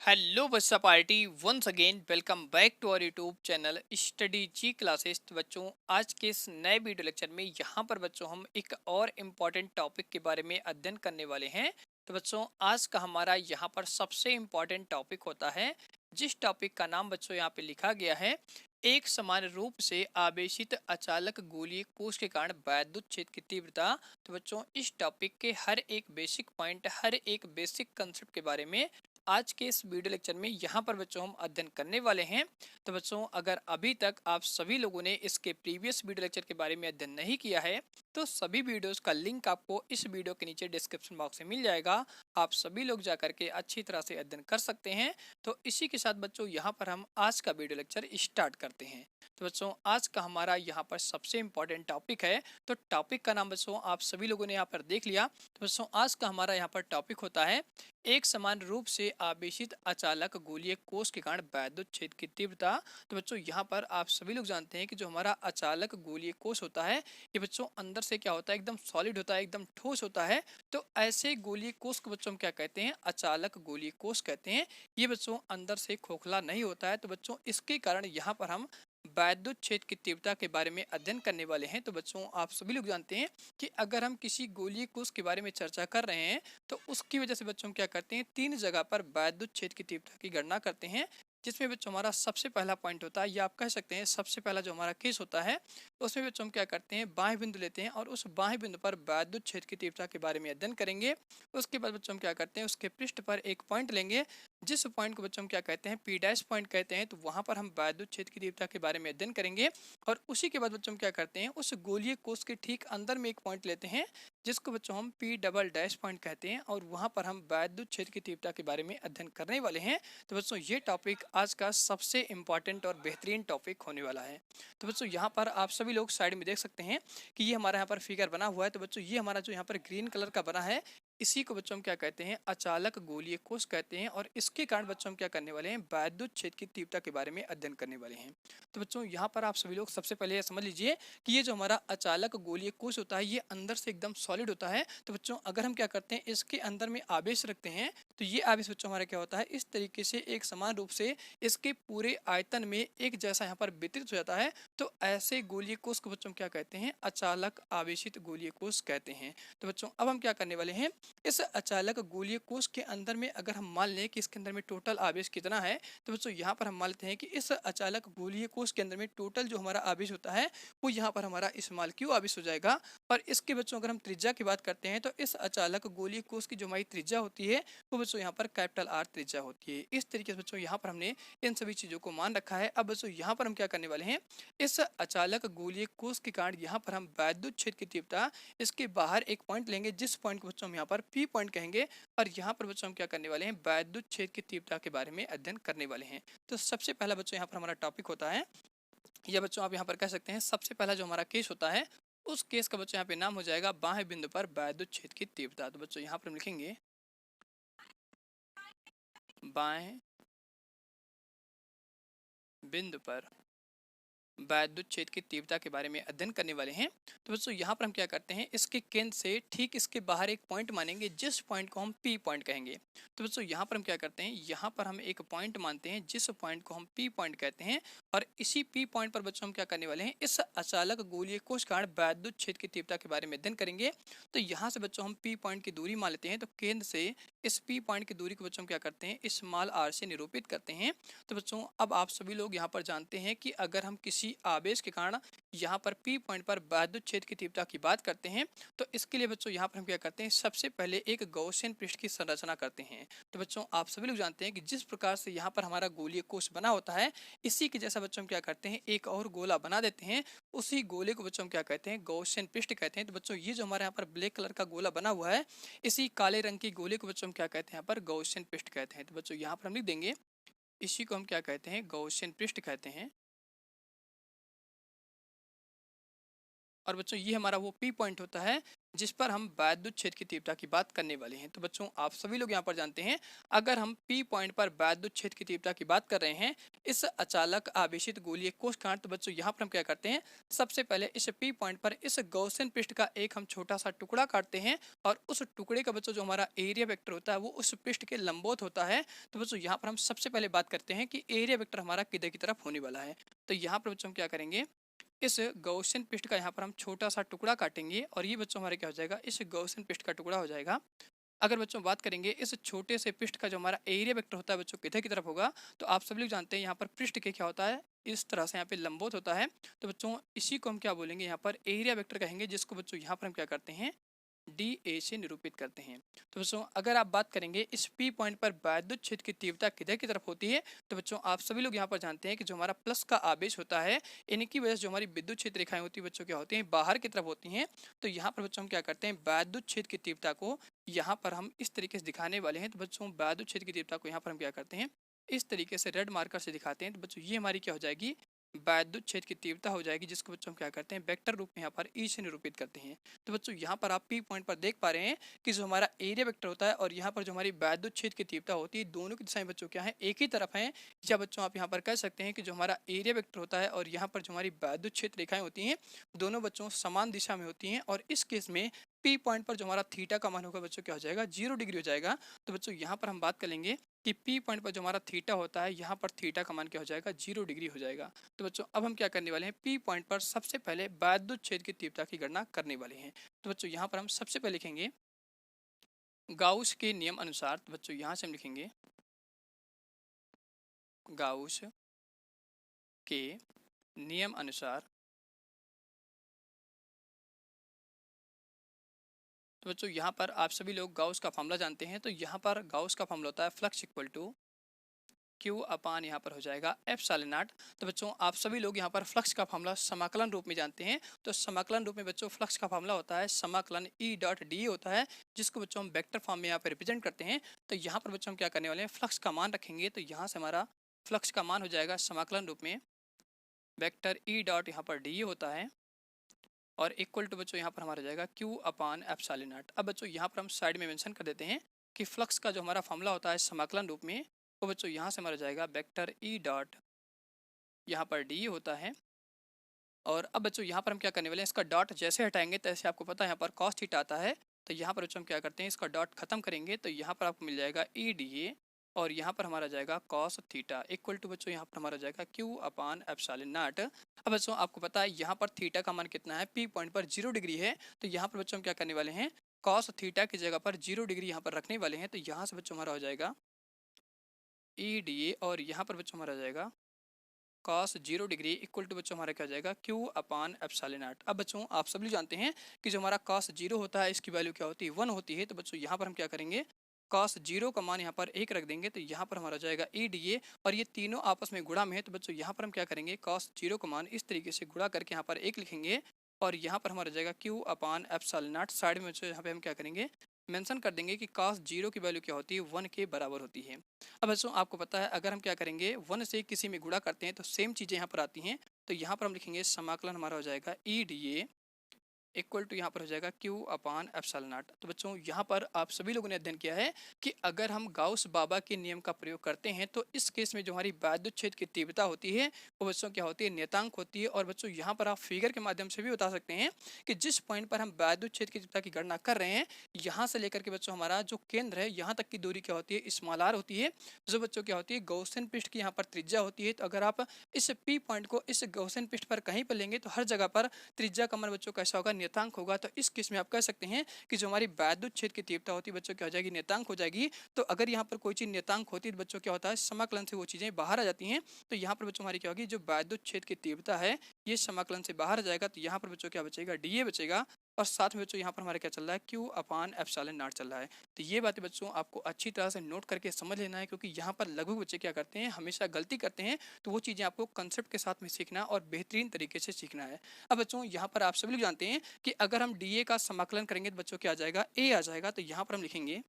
Hello बच्चा party once again welcome back to our YouTube channel study G classes. तो बच्चों आज के इस नए वीडियो लेक्चर में यहाँ पर बच्चों हम एक और इम्पॉर्टेंट टॉपिक के बारे में अध्ययन करने वाले हैं। तो बच्चों आज का हमारा यहाँ पर सबसे इम्पॉर्टेंट टॉपिक होता है, जिस टॉपिक का नाम बच्चों यहाँ पे लिखा गया है, एक समान रूप से आवेशित अचालक गोलीय कोष के कारण वैद्युत क्षेत्र की तीव्रता। तो बच्चों इस टॉपिक के हर एक बेसिक पॉइंट, हर एक बेसिक कंसेप्ट के बारे में आज के इस वीडियो लेक्चर में यहाँ पर बच्चों हम अध्ययन करने वाले हैं। तो बच्चों अगर अभी तक आप सभी लोगों ने इसके प्रीवियस वीडियो लेक्चर के बारे में अध्ययन नहीं किया है तो सभी वीडियोस का लिंक आपको इस वीडियो के नीचे डिस्क्रिप्शन बॉक्स में मिल जाएगा। आप सभी लोग जा करके अच्छी तरह से अध्ययन कर सकते हैं। तो इसी के साथ बच्चों यहाँ पर हम आज का वीडियो लेक्चर स्टार्ट करते हैं। तो बच्चों आज का हमारा यहाँ पर सबसे इम्पोर्टेंट टॉपिक है। तो टॉपिक का नाम बच्चों आप सभी लोगों ने यहाँ पर देख लिया। तो बच्चों आज का हमारा यहाँ पर टॉपिक होता है, एक समान रूप से आवेशित अचालक गोलीय कोष के कारण वैद्युत क्षेत्र की तीव्रता। तो बच्चों यहाँ पर आप सभी लोग जानते हैं कि जो हमारा अचालक गोलीय कोष होता है, ये बच्चों अंदर से क्या होता है, एकदम सॉलिड होता है, एकदम ठोस होता है। तो ऐसे गोलीय कोष को बच्चों हम क्या कहते हैं, अचालक गोलीय कोष कहते हैं। ये बच्चों अंदर से खोखला नहीं होता है। तो बच्चों इसके कारण यहाँ पर हम वैद्युत क्षेत्र की तीव्रता के बारे में अध्ययन करने वाले हैं। तो बच्चों आप सभी लोग जानते हैं कि अगर हम किसी गोलीय कोष के बारे में चर्चा कर रहे हैं तो उसकी वजह से बच्चों हम क्या करते हैं, तीन जगह पर वैद्युत क्षेत्र की तीव्रता की गणना करते हैं। जिसमें बच्चों हमारा सबसे पहला पॉइंट होता है, या आप कह सकते हैं सबसे पहला जो हमारा केस होता है, उसमें बच्चों हम क्या करते हैं, बाह्य बिंदु लेते हैं और उस बाह्य बिंदु पर वैद्युत क्षेत्र की तीव्रता के बारे में अध्ययन करेंगे। उसके बाद बच्चों हम क्या करते हैं, उसके पृष्ठ पर एक पॉइंट लेंगे, जिस पॉइंट को बच्चों हम क्या कहते हैं, पी डैश पॉइंट कहते हैं। तो वहां पर हम वैद्युत क्षेत्र की तीव्रता के बारे में अध्ययन करेंगे। और उसी के बाद बच्चों हम क्या करते हैं, उस गोलीय कोष के ठीक अंदर में एक पॉइंट लेते हैं, जिसको बच्चों हम पी डबल डैश पॉइंट कहते हैं, और वहां पर हम वैद्युत क्षेत्र की तीव्रता के बारे में अध्ययन करने वाले हैं। तो बच्चों ये टॉपिक आज का सबसे इंपॉर्टेंट और बेहतरीन टॉपिक होने वाला है। तो बच्चों यहाँ पर आप सभी लोग साइड में देख सकते हैं कि ये हमारा यहाँ पर फिगर बना हुआ है। तो बच्चों ये हमारा जो यहाँ पर ग्रीन कलर का बना है, इसी को बच्चों हम क्या कहते हैं, अचालक गोलीय कोष कहते हैं। और इसके कारण बच्चों हम क्या करने वाले हैं, वैद्युत क्षेत्र की तीव्रता के बारे में अध्ययन करने वाले हैं। तो बच्चों यहाँ पर आप सभी लोग सबसे पहले ये समझ लीजिए कि ये जो हमारा अचालक गोलीय कोष होता है, ये अंदर से एकदम सॉलिड होता है। तो बच्चों अगर हम क्या करते हैं, इसके अंदर में आवेश रखते हैं, तो ये आवेश बच्चों हमारा क्या होता है, इस तरीके से एक समान रूप से इसके पूरे आयतन में एक जैसा यहाँ पर वितरित हो जाता है। तो ऐसे गोलीय कोष को बच्चों क्या कहते हैं, अचालक आवेशित गोलीय कोष कहते हैं। तो बच्चों अब हम क्या करने वाले हैं, इस अचालक गोलीय कोष के अंदर में अगर हम मान लें कि इसके अंदर में टोटल आवेश कितना है, तो बच्चों यहाँ पर हम मान लेते हैं कि इस अचालक गोलीय कोष के अंदर में टोटल जो हमारा आवेश होता है, वो यहाँ पर हमारा स्मॉल क्यू आवेश हो जाएगा। और इसके बच्चों अगर हम त्रिज्या की बात करते हैं, तो इस अचालक गोलीय कोष की जो हमारी त्रिज्या होती है, वो बच्चों यहाँ पर कैपिटल आर त्रिज्या होती है। इस तरीके से बच्चों यहाँ पर हमने इन सभी चीजों को मान रखा है। अब बच्चों यहाँ पर हम क्या करने वाले हैं, इस अचालक गोलीय कोष के कारण यहाँ पर हम वैद्युत क्षेत्र की तीव्रता, इसके बाहर एक पॉइंट लेंगे, जिस पॉइंट को बच्चों हम यहाँ पर पी पॉइंट कहेंगे। और यहाँ पर बच्चों हम क्या करने वाले हैं, वैद्युत क्षेत्र की तीव्रता के बारे में अध्ययन करने वाले हैं। तो सबसे पहला बच्चों यहाँ पर हमारा टॉपिक होता है, या बच्चों आप यहाँ पर कह सकते हैं सबसे पहला जो हमारा केस होता है, उस केस का बच्चों यहाँ पे नाम हो जाएगा बाह्य बिंदु पर वैद्युत क्षेत्र की तीव्रता। तो बच्चों यहाँ पर हम लिखेंगे बाह्य बिंदु पर वैद्युत क्षेत्र की तीव्रता के बारे में अध्ययन करने वाले हैं। तो दोस्तों यहाँ पर हम क्या करते हैं, इसके केंद्र से ठीक इसके बाहर एक पॉइंट मानेंगे, जिस पॉइंट को हम पी पॉइंट कहेंगे। तो दोस्तों यहाँ पर हम क्या करते हैं, यहाँ पर हम एक पॉइंट मानते हैं, जिस पॉइंट को हम पी पॉइंट कहते हैं। और इसी पी पॉइंट पर बच्चों हम क्या करने वाले हैं, इस अचालक गोलीय कोष कारण वैद्युत क्षेत्र की तीव्रता के बारे में अध्ययन करेंगे। तो यहाँ से बच्चों हम पी पॉइंट की दूरी मान लेते हैं। तो केंद्र से इस पी पॉइंट की दूरी को बच्चों हम क्या करते हैं, स्मॉल आर से निरूपित करते हैं। तो बच्चों अब आप सभी लोग यहाँ पर जानते हैं कि अगर हम किसी आवेश के कारण यहाँ पर पी पॉइंट पर वैद्युत क्षेत्र की तीव्रता की बात करते हैं, तो इसके लिए बच्चों यहाँ पर हम क्या करते हैं, सबसे पहले एक गॉसियन पृष्ठ की संरचना करते हैं। तो बच्चों आप सभी लोग जानते हैं कि जिस प्रकार से यहाँ पर हमारा गोलीय कोष बना होता है, इसी के जैसा बच्चों हम क्या करते हैं, एक और गोला बना देते हैं। उसी गोले को बच्चों हम क्या कहते हैं, गॉसियन पृष्ठ कहते हैं। तो बच्चों ये जो हमारे यहाँ पर ब्लैक कलर का गोला बना हुआ है, इसी काले रंग की गोले को बच्चों हम क्या कहते हैं, यहाँ पर गॉसियन पृष्ठ कहते हैं। तो बच्चों यहाँ पर हम लिख देंगे, इसी को हम क्या कहते हैं, गॉसियन पृष्ठ कहते हैं। और बच्चों ये हमारा वो पी पॉइंट होता है जिस पर हम वैद्युत क्षेत्र की तीव्रता की बात करने वाले हैं। तो बच्चों आप सभी लोग यहाँ पर जानते हैं, अगर हम पी पॉइंट पर वैद्युत क्षेत्र की तीव्रता की बात कर रहे हैं इस अचालक आवेशित गोलीय कोषकांड, तो बच्चों यहाँ पर हम क्या करते हैं, सबसे पहले इस पी पॉइंट पर इस गॉसियन पृष्ठ का एक हम छोटा सा टुकड़ा काटते हैं और उस टुकड़े का बच्चों जो हमारा एरिया वेक्टर होता है वो उस पृष्ठ के लंबवत होता है। तो बच्चों यहाँ पर हम सबसे पहले बात करते हैं कि एरिया वेक्टर हमारा किधर की तरफ होने वाला है। तो यहाँ पर बच्चों हम क्या करेंगे, इस गॉसियन पृष्ठ का यहाँ पर हम छोटा सा टुकड़ा काटेंगे और ये बच्चों हमारे क्या हो जाएगा, इस गॉसियन पृष्ठ का टुकड़ा हो जाएगा। अगर बच्चों बात करेंगे इस छोटे से पृष्ठ का जो हमारा एरिया वेक्टर होता है बच्चों किधर की तरफ होगा, तो आप सभी लोग जानते हैं यहाँ पर पृष्ठ के क्या होता है, इस तरह से यहाँ पे लंबवत होता है। तो बच्चों इसी को हम क्या बोलेंगे, यहाँ पर एरिया वेक्टर कहेंगे, जिसको बच्चों यहाँ पर हम क्या करते हैं, डी ए से निरूपित करते हैं। तो बच्चों अगर आप बात करेंगे इस पी पॉइंट पर वैद्युत क्षेत्र की तीव्रता किधर की तरफ होती है, तो बच्चों आप सभी लोग यहाँ पर जानते हैं कि जो हमारा प्लस का आवेश होता है इनकी वजह से जो हमारी विद्युत क्षेत्र रेखाएं होती है बच्चों क्या होती हैं, बाहर की तरफ होती हैं। तो यहाँ पर बच्चों हम क्या करते हैं, वैद्युत क्षेत्र की तीव्रता को यहाँ पर हम इस तरीके से दिखाने वाले हैं। तो बच्चों वैद्युत क्षेत्र की तीव्रता को यहाँ पर हम क्या करते हैं, इस तरीके से रेड मार्कर से दिखाते हैं। तो बच्चों ये हमारी क्या हो जाएगी, वैद्युत क्षेत्र की तीव्रता हो जाएगी, जिसको बच्चों हम क्या करते हैं, वेक्टर रूप में यहाँ पर ई से निरूपित करते हैं। तो बच्चों यहाँ पर आप पी पॉइंट पर देख पा रहे हैं कि जो हमारा एरिया वेक्टर होता है और यहाँ पर जो हमारी वैद्युत क्षेत्र की तीव्रता होती है, दोनों की दिशाएं बच्चों क्या है, एक ही तरफ है। या बच्चों आप यहाँ पर कह सकते हैं कि जो हमारा एरिया वेक्टर होता है और यहाँ पर जो हमारी वैद्युत क्षेत्र रेखाएं होती हैं दोनों बच्चों समान दिशा में होती हैं। और इस केस में पी पॉइंट पर जो हमारा थीटा का मान होगा बच्चों क्या हो जाएगा, 0 डिग्री हो जाएगा। तो बच्चों यहाँ पर हम बात कर लेंगे कि पी पॉइंट पर जो हमारा थीटा होता है यहाँ पर थीटा का मान क्या हो जाएगा, 0 डिग्री हो जाएगा। तो बच्चों अब हम क्या करने वाले हैं, पी पॉइंट पर सबसे पहले वैद्युत क्षेत्र की तीव्रता की गणना करने वाले हैं। तो बच्चों यहाँ पर हम सबसे पहले लिखेंगे गाउस के नियम अनुसार। तो बच्चों यहाँ से हम लिखेंगे गाउस के नियम अनुसार। तो बच्चों यहाँ पर आप सभी लोग गाउस का फॉर्मूला जानते हैं। तो यहाँ पर गाउस का फॉर्मूला होता है फ्लक्स इक्वल टू क्यू अपान यहाँ पर हो जाएगा एप्सिलॉन नॉट। तो बच्चों आप सभी लोग यहाँ पर फ्लक्स का फॉर्मूला समाकलन रूप में जानते हैं। तो समाकलन रूप में बच्चों फ्लक्स का फॉर्मूला होता है समाकलन ई डॉट डी होता है, जिसको बच्चों हम वेक्टर फॉर्म में यहाँ पर रिप्रेजेंट करते हैं। तो यहाँ पर बच्चों हम क्या करने वाले हैं, फ्लक्स का मान रखेंगे। तो यहाँ से हमारा फ्लक्स का मान हो जाएगा समाकलन रूप में वेक्टर ई डॉट यहाँ पर डी होता है और इक्वल टू बच्चों यहाँ पर हमारा जाएगा क्यू अपान एप्सिलॉन नॉट। अब बच्चों यहाँ पर हम साइड में मेंशन कर देते हैं कि फ्लक्स का जो हमारा फॉर्मूला होता है समाकलन रूप में, तो बच्चों यहाँ से हमारा जाएगा वेक्टर ई डॉट यहाँ पर डी होता है। और अब बच्चों यहाँ पर हम क्या करने वाले हैं, इसका डॉट जैसे हटाएंगे तैसे आपको पता है यहाँ पर कॉस थीटा आता है। तो यहाँ पर बच्चों हम क्या करते हैं, इसका डॉट खत्म करेंगे तो यहाँ पर आपको मिल जाएगा ई डी ए और यहाँ पर हमारा जाएगा कॉस थीटा इक्वल टू बच्चों यहाँ पर हमारा जाएगा क्यू अपान एप्सिलॉन नॉट। अब बच्चों आपको पता है यहाँ पर थीटा का मान कितना है, पी पॉइंट पर 0 डिग्री है। तो यहाँ पर बच्चों हम क्या करने वाले हैं, कॉस थीटा की जगह पर 0 डिग्री यहाँ पर रखने वाले हैं। तो यहाँ से बच्चों हमारा हो जाएगा ई डी ए और यहाँ पर बच्चों हमारा जाएगा कॉस 0 डिग्री इक्वल टू बच्चों हमारा क्या हो जाएगा क्यू अपान एप्सिलॉन नॉट। अब बच्चों आप सभी जानते हैं कि जो हमारा कॉस 0 होता है इसकी वैल्यू क्या होती है, 1 होती है। तो बच्चों यहाँ पर हम क्या करेंगे, कॉस 0 का मान यहाँ पर 1 रख देंगे। तो यहाँ पर हमारा जाएगा ई डी ए और ये तीनों आपस में गुणा में है। तो बच्चों यहाँ पर हम क्या करेंगे, कॉस 0 का मान इस तरीके से गुणा करके यहाँ पर 1 लिखेंगे और यहाँ पर हमारा जाएगा Q upon epsilon not. Side में बच्चों यहाँ पे हम क्या करेंगे, मेंशन कर देंगे कि कॉस 0 की वैल्यू क्या होती है, 1 के बराबर होती है। अब बच्चों आपको पता है अगर हम क्या करेंगे 1 से किसी में गुणा करते हैं तो सेम चीज़ें यहाँ पर आती हैं। तो यहाँ पर हम लिखेंगे समाकलन हमारा हो जाएगा E D A equal to यहाँ पर हो जाएगा क्यू अपान एप्सिलॉन नॉट। तो बच्चों यहाँ पर आप सभी लोगों ने अध्ययन किया है कि अगर हम गाउस बाबा के नियम का प्रयोग करते हैं तो इस केस में जो हमारी वैद्युत क्षेत्र की तीव्रता होती है वो बच्चों क्या होती है, नियतांक होती है। और बच्चों यहाँ पर आप फिगर के माध्यम से भी बता सकते हैं कि जिस पॉइंट पर हम वैद्युत क्षेत्र की तीव्रता की गणना कर रहे हैं यहाँ से लेकर के बच्चों हमारा जो केंद्र है यहाँ तक की दूरी क्या होती है, स्मॉल आर होती है। जो बच्चों क्या होती है, गॉसियन पृष्ठ की यहाँ पर त्रिज्या होती है। तो अगर आप इस पी पॉइंट को इस गॉसियन पृष्ठ पर कहीं पर लेंगे तो हर जगह पर त्रिज्या का मान बच्चों कैसा होगा, नियतांक होगा। तो इस केस में आप कह सकते हैं कि जो हमारी वैद्युत क्षेत्र की तीव्रता होती है बच्चों क्या हो जाएगी, नियतांक हो जाएगी। तो अगर यहाँ पर कोई चीज नियतांक होती है तो बच्चों क्या होता है, समाकलन से वो चीजें बाहर आ जाती हैं। तो यहाँ पर बच्चों हमारी क्या होगी, जो वैद्युत क्षेत्र की तीव्रता है ये समाकलन से बाहर आ जाएगा। तो यहाँ पर बच्चों क्या बचेगा, डी ए बचेगा और साथ में बच्चों यहाँ पर हमारा क्या चल रहा है, क्यू अपान एप्सिलॉन नॉट चल रहा है। तो ये बातें बच्चों आपको अच्छी तरह से नोट करके समझ लेना है, क्योंकि यहाँ पर लगभग बच्चे क्या करते हैं, हमेशा गलती करते हैं। तो वो चीज़ें आपको कंसेप्ट के साथ में सीखना और बेहतरीन तरीके से सीखना है। अब बच्चों यहाँ पर आप सभी लोग जानते हैं कि अगर हम डी ए का समाकलन करेंगे तो बच्चों क्या आ जाएगा, ए आ जाएगा। तो यहाँ पर हम लिखेंगे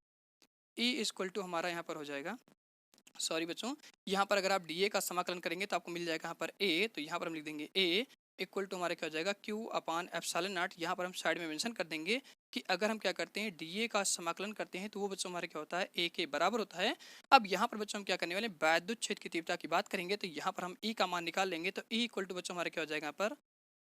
ई इक्वल टू हमारा यहाँ पर हो जाएगा, सॉरी बच्चों, यहाँ पर अगर आप डी ए का समाकलन करेंगे तो आपको मिल जाएगा यहाँ पर ए। तो यहाँ पर हम लिख देंगे ए इक्वल टू हमारा क्या हो जाएगा क्यू अपान एप्सिलॉन नॉट। यहाँ पर हम साइड में मेंशन कर देंगे कि अगर हम क्या करते हैं डीए का समाकलन करते हैं तो वो बच्चों हमारा क्या होता है ए के बराबर होता है। अब यहाँ पर बच्चों हम क्या करने वाले वैद्युत क्षेत्र की तीव्रता की बात करेंगे तो यहाँ पर हम ई का मान निकाल लेंगे। तो ई इक्वल टू बच्चों हमारा क्या हो जाएगा यहाँ पर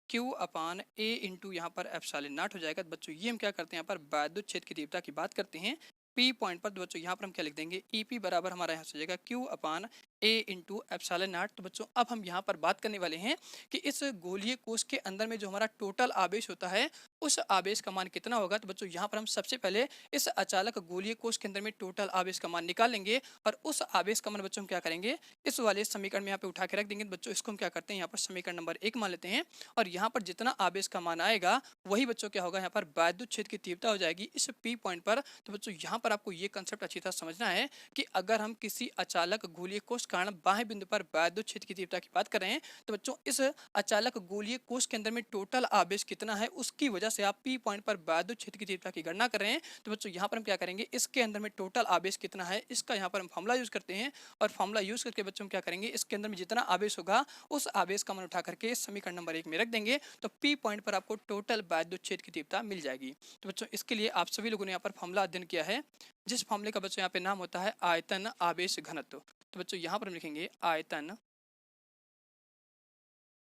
क्यू अपान ए इंटू यहाँ पर एप्सिलॉन नॉट हो जाएगा। तो बच्चों ये हम क्या करते हैं यहाँ पर वैद्युत क्षेत्र की तीव्रता की बात करते हैं पी पॉइंट पर। तो बच्चों यहाँ पर हम क्या लिख देंगे ई पी बराबर हमारा यहाँ से हो जाएगा Q upon A into epsilon not. तो बच्चों अब हम यहाँ पर बात करने वाले हैं कि इस गोलीय कोश के अंदर में जो हमारा टोटल आवेश होता है उस आवेश का मान कितना होगा। तो बच्चों यहाँ पर हम सबसे पहले इस अचालक गोलीय कोश के अंदर में टोटल आवेश का मान निकाल लेंगे और उस आवेश का मान बच्चों हम क्या करेंगे इस वाले समीकरण में यहाँ पे उठा के रख देंगे। तो बच्चों इसको हम क्या करते हैं यहाँ पर समीकरण नंबर 1 मान लेते हैं और यहाँ पर जितना आवेश का मान आएगा वही बच्चों क्या होगा यहाँ पर वैद्युत क्षेत्र की तीव्रता हो जाएगी इस पी पॉइंट पर। तो बच्चों यहाँ पर आपको ये कंसेप्ट अच्छी तरह समझना है कि अगर हम किसी अचालक गोलीय कोश कारण बाह्य बिंदु पर वैद्युत क्षेत्र की तीव्रता की बात कर रहे हैं तो बच्चों इस अचालक गोलीय कोश के अंदर में टोटल आवेश कितना है उसकी वजह से आप पी पॉइंट पर वैद्युत क्षेत्र की तीव्रता की गणना कर रहे हैं। तो बच्चों यहाँ पर हम क्या करेंगे इसके अंदर में टोटल आवेश कितना है इसका यहाँ पर हम फॉर्मूला यूज करते हैं और फॉर्मूला यूज करके बच्चों हम क्या करेंगे इसके अंदर में जितना आवेश होगा उस आवेश का मान उठा करके समीकरण नंबर 1 में रख देंगे। तो पी पॉइंट पर आपको टोटल वैद्युत क्षेत्र की तीव्रता मिल जाएगी। तो बच्चों इसके लिए आप सभी लोगों ने यहाँ पर फॉर्मूला अध्ययन किया है जिस फॉर्मूले का बच्चों यहाँ पे नाम होता है आयतन आवेश घनत्व। तो बच्चों यहाँ पर हम लिखेंगे आयतन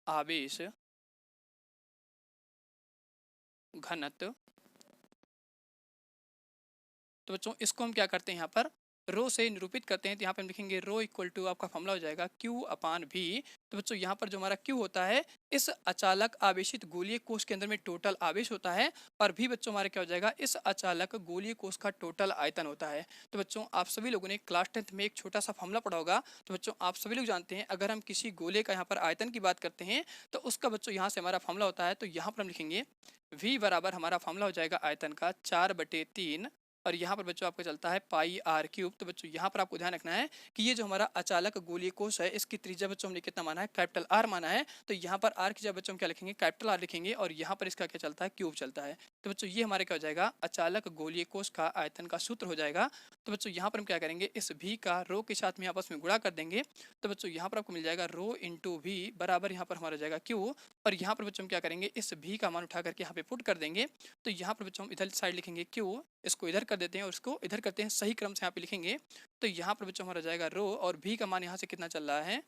आवेश घनत्व। तो बच्चों इसको हम क्या करते हैं यहाँ पर रो से निरूपित करते हैं। तो यहाँ पे हम लिखेंगे रो इक्वल टू आपका फॉर्मूला हो जाएगा क्यू अपान भी। तो बच्चों यहाँ पर जो हमारा क्यू होता है इस अचालक आवेशित गोलीय कोश के अंदर में टोटल आवेश होता है और भी बच्चों हमारे क्या हो जाएगा इस अचालक गोलीय कोश का टोटल आयतन होता है। तो बच्चों आप सभी लोगों ने क्लास 10th में एक छोटा सा फॉर्मूला पढ़ा होगा। तो बच्चों आप सभी लोग जानते हैं अगर हम किसी गोले का यहाँ पर आयतन की बात करते हैं तो उसका बच्चों यहाँ से हमारा फॉर्मूला होता है। तो यहाँ पर हम लिखेंगे v बराबर हमारा फॉर्मूला हो जाएगा आयतन का 4/3 और यहाँ पर बच्चों आपका चलता है पाई आर क्यूब। तो बच्चों यहाँ पर आपको ध्यान रखना है कि ये जो हमारा अचालक गोलीय कोश है इसकी त्रिज्या बच्चों हमने कितना माना है कैपिटल आर माना है। तो यहाँ पर आर की जगह बच्चों हम क्या लिखेंगे कैपिटल आर लिखेंगे और यहाँ पर इसका क्या चलता है क्यूब चलता है। तो बच्चों ये हमारे क्या हो जाएगा अचालक गोलीय कोश का आयतन का सूत्र हो जाएगा। तो बच्चों यहाँ पर हम क्या करेंगे इस भी का रो के साथ में आपस में गुणा कर देंगे। तो बच्चों यहाँ पर आपको मिल जाएगा रो इंटू भी बराबर यहाँ पर हमारा जाएगा क्यू और यहाँ पर बच्चों हम क्या करेंगे इस भी का मान उठा करके यहाँ पे पुट कर देंगे। तो यहाँ पर बच्चों हम इधर साइड लिखेंगे क्यू इसको इधर कर देते हैं और इसको इधर करते हैं सही क्रम से यहाँ पे लिखेंगे। तो यहाँ पर बच्चों हमारा जाएगा रो और भी का मान यहाँ से कितना चल रहा है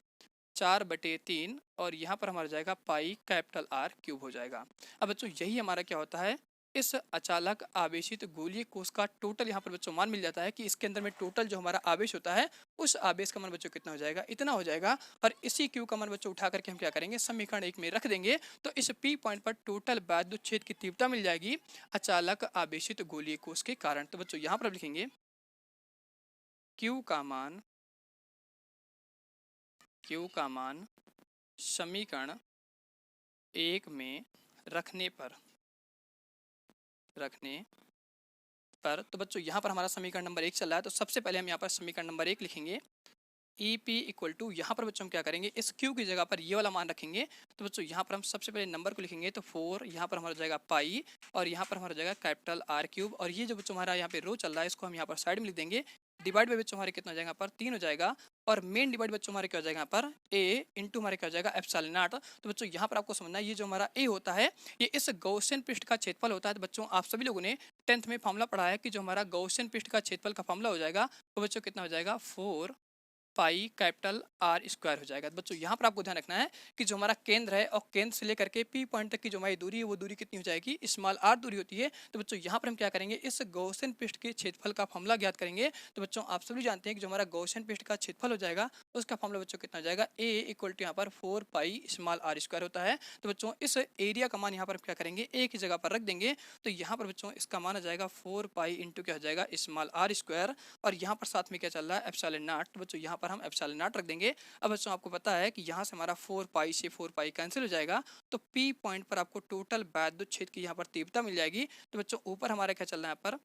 4/3 और यहाँ पर हमारा जाएगा पाई कैपिटल आर क्यूब हो जाएगा। अब बच्चों यही हमारा क्या होता है इस अचालक आवेशित गोलीय कोश का टोटल यहाँ पर बच्चों मान मिल जाता है कि इसके अंदर में टोटल जो हमारा आवेश होता है उस आवेश का मान बच्चों कितना हो जाएगा इतना हो जाएगा और इसी क्यू का मान बच्चों उठा करके हम क्या करेंगे समीकरण 1 में रख देंगे। तो इस पी पॉइंट पर टोटल वैद्युत क्षेत्र की तीव्रता मिल जाएगी अचालक आवेशित गोलीय कोश के कारण। तो बच्चों यहाँ पर लिखेंगे क्यू का मान समीकरण 1 में रखने पर तो बच्चों यहाँ पर हमारा समीकरण नंबर 1 चल रहा है। तो सबसे पहले हम यहाँ पर समीकरण नंबर 1 लिखेंगे ई पी इक्वल टू यहाँ पर बच्चों हम क्या करेंगे इस क्यू की जगह पर ये वाला मान रखेंगे। तो बच्चों यहाँ पर हम सबसे पहले नंबर को लिखेंगे तो 4 यहाँ पर हमारा जाएगा पाई और यहाँ पर हमारा जाएगा कैपिटल आर क्यूब और ये जो बच्चों हमारा यहाँ पे रो चल रहा है इसको हम यहाँ पर साइड में लिख देंगे। डिवाइड बाई बच्चों हमारे कितना हो जाएगा यहाँ पर 3 हो जाएगा और मेन डिवाइड बच्चों हमारे क्या हो जाएगा यहाँ पर ए इंटू हमारे क्या हो जाएगा एप्सिलॉन नॉट। तो बच्चों यहाँ पर आपको समझना है ये जो हमारा ए होता है ये इस गौसियन पृष्ठ का क्षेत्रफल होता है। तो बच्चों आप सभी लोगों ने 10th में फॉर्मूला पढ़ा है कि जो हमारा गौसियन पृष्ठ का क्षेत्रफल का फॉर्मूला हो जाएगा वो बच्चों कितना हो जाएगा 4 पाई कैपिटल आर स्क्वायर हो जाएगा। तो बच्चों यहाँ पर आपको ध्यान रखना है कि जो हमारा केंद्र है और केंद्र से लेकर के पी पॉइंट तक की जो हमारी दूरी है वो दूरी कितनी हो जाएगी स्मॉल आर दूरी होती है। तो बच्चों यहाँ पर हम क्या करेंगे इस गौसियन पृष्ठ के क्षेत्रफल का फॉर्मूला ज्ञात करेंगे। तो बच्चों आप सभी जानते हैं कि जो हमारा गौसियन पृष्ठ का क्षेत्रफल हो जाएगा उसका फॉर्मूला बच्चों कितना हो जाएगा ए इक्वल टू यहाँ पर 4 पाई स्मॉल आर स्क्वायर होता है। तो बच्चों इस एरिया का मान यहाँ पर क्या करेंगे एक ही जगह पर रख देंगे। तो यहाँ पर बच्चों इसका मान आ जाएगा 4 पाई इंटू क्या हो जाएगा स्मॉल आर स्क्वायर और यहाँ पर साथ में क्या चल रहा है एप्सिलॉन नॉट। तो बच्चों यहाँ पर हम एप्सिलॉन नॉट देंगे। अब बच्चों आपको पता है कि यहाँ से हमारा 4 पाई से 4 पाई कैंसिल हो जाएगा। तो पी पॉइंट पर आपको टोटल वैद्युत क्षेत्र की यहाँ पर तीव्रता मिल जाएगी। तो बच्चों ऊपर हमारा क्या चल रहा है यहाँ पर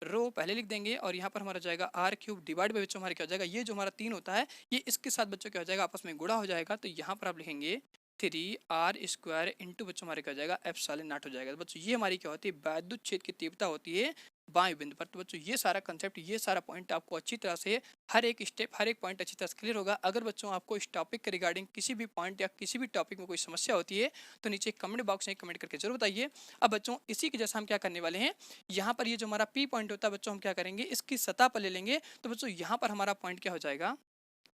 रो पहले लिख देंगे और यहाँ पर हमारा जाएगा आर क्यूब डिवाइड बाई बच्चों हमारे क्या हो जाएगा ये जो हमारा 3 होता है ये इसके साथ बच्चों क्या हो जाएगा आपस में गुणा हो जाएगा। तो यहाँ पर आप लिखेंगे 3r² इंटू बच्चों हमारे क्या हो जाएगा एप्सिलॉन नॉट हो जाएगा। तो बच्चों ये हमारी क्या होती है वैद्युत छेद की तीव्रता होती है वायु बिंदु पर। तो बच्चों ये सारा कंसेप्ट, ये सारा पॉइंट आपको अच्छी तरह से हर एक स्टेप, हर एक पॉइंट अच्छी तरह से क्लियर होगा। अगर बच्चों आपको इस टॉपिक के रिगार्डिंग किसी भी पॉइंट या किसी भी टॉपिक में कोई समस्या होती है तो नीचे कमेंट बॉक्स में कमेंट करके जरूर बताइए। अब बच्चों इसी के जैसा हम क्या करने वाले हैं, यहाँ पर ये जो हमारा पी पॉइंट होता है बच्चों हम क्या करेंगे इसकी सतह पर ले लेंगे। तो बच्चों यहाँ पर हमारा पॉइंट क्या हो जाएगा,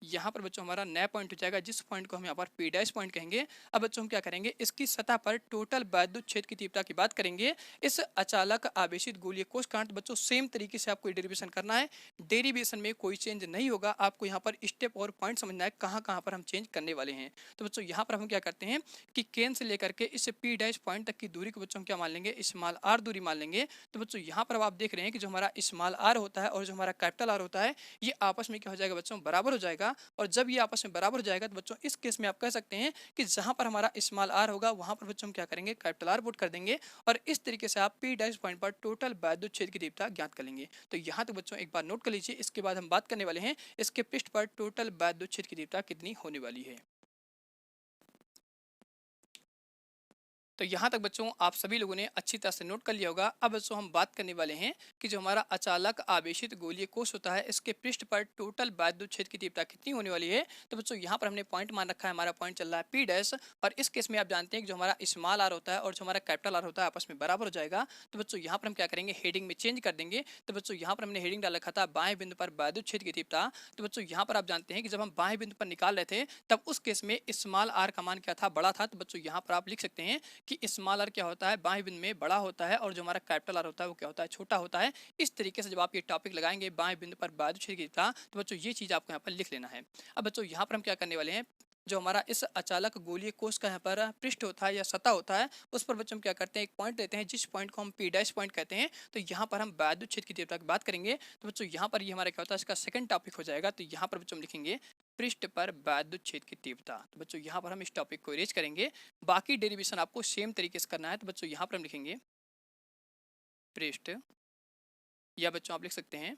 यहाँ पर बच्चों हमारा नया पॉइंट हो जाएगा जिस पॉइंट को हम यहाँ पर पी डैश पॉइंट कहेंगे। अब बच्चों हम क्या करेंगे इसकी सतह पर टोटल वैद्युत छेद की तीव्रता की बात करेंगे इस अचालक आवेशित गोलीय कोष कारण। बच्चों सेम तरीके से आपको डेरिवेशन करना है, डेरिवेशन में कोई चेंज नहीं होगा। आपको यहाँ पर स्टेप और पॉइंट समझना है कहाँ कहाँ पर हम चेंज करने वाले हैं। तो बच्चों यहाँ पर हम क्या करते हैं कि केंद्र से लेकर के इस पी डैश पॉइंट तक की दूरी को बच्चों हम क्या मान लेंगे स्मॉल आर दूरी मान लेंगे। तो बच्चों यहाँ पर आप देख रहे हैं कि जो हमारा स्मॉल आर होता है और जो हमारा कैपिटल आर होता है ये आपस में क्या हो जाएगा बच्चों बराबर हो जाएगा। और जब ये आपस में बराबर हो जाएगा तो बच्चों इस केस में आप कह सकते हैं कि जहां पर हमारा स्मॉल आर होगा वहां पर बच्चों हम क्या करेंगे कैपिटल आर पुट कर देंगे। और इस तरीके से आप पी डैश पॉइंट पर टोटल वैद्युत छेद की तीव्रता ज्ञात कर लेंगे। तो यहाँ तक बच्चों एक बार नोट कर लीजिए। इसके बाद हम बात करने वाले हैं इसके पृष्ठ पर टोटल वैद्युत छेद की तीव्रता कितनी होने वाली है। तो यहाँ तक बच्चों आप सभी लोगों ने अच्छी तरह से नोट कर लिया होगा। अब बच्चों हम बात करने वाले हैं कि जो हमारा अचालक आवेशित गोलीय कोष होता है इसके पृष्ठ पर टोटल वैद्युत छेद की तीव्रता कितनी होने वाली है। तो बच्चों यहाँ पर हमने पॉइंट मान रखा है, हमारा पॉइंट चल रहा है पी डैश। और इस केस में आप जानते हैं कि जो हमारा स्मॉल आर होता है और जो हमारा कैपिटल आर होता है आपस में बराबर हो जाएगा। तो बच्चों यहाँ पर हम क्या करेंगे हेडिंग में चेंज कर देंगे। तो बच्चों यहाँ पर हमने हेडिंग डाल रखा था बाएं बिंदु पर वैद्युत छेद की तीव्रता। तो बच्चों यहाँ पर आप जानते हैं कि जब हम बाएं बिंदु पर निकाल रहे थे तब उस केस में स्मॉल आर का मान क्या था बड़ा था। तो बच्चों यहाँ पर आप लिख सकते हैं कि स्मॉल आर क्या होता है बाएं बिंदु में बड़ा होता है और जो हमारा कैपिटल आर होता है वो क्या होता है छोटा होता है। इस तरीके से जब आप ये टॉपिक लगाएंगे बाएं बिंदु पर वैद्युत छेद की तीव्रता तो बच्चों ये चीज आपको यहाँ पर लिख लेना है। अब बच्चों यहाँ पर हम क्या करने वाले हैं, जो हमारा इस अचालक गोलीय कोष का यहाँ पर पृष्ठ होता है या सतह होता है उस पर बच्चों हम क्या करते हैं एक पॉइंट लेते हैं जिस पॉइंट को हम पी डैश पॉइंट कहते हैं। तो यहाँ पर हम वैद्युत छेद की तीव्रता की बात करेंगे। तो बच्चों यहाँ पर ये हमारा क्या होता है इसका सेकंड टॉपिक हो जाएगा। तो यहाँ पर बच्चों हम लिखेंगे पृष्ठ पर वैद्युत छेद की तीव्रता। तो बच्चों यहाँ पर हम इस टॉपिक को इरेज करेंगे, बाकी डेरिवेशन आपको सेम तरीके से करना है। तो बच्चों यहाँ पर हम लिखेंगे पृष्ठ, या बच्चों आप लिख सकते हैं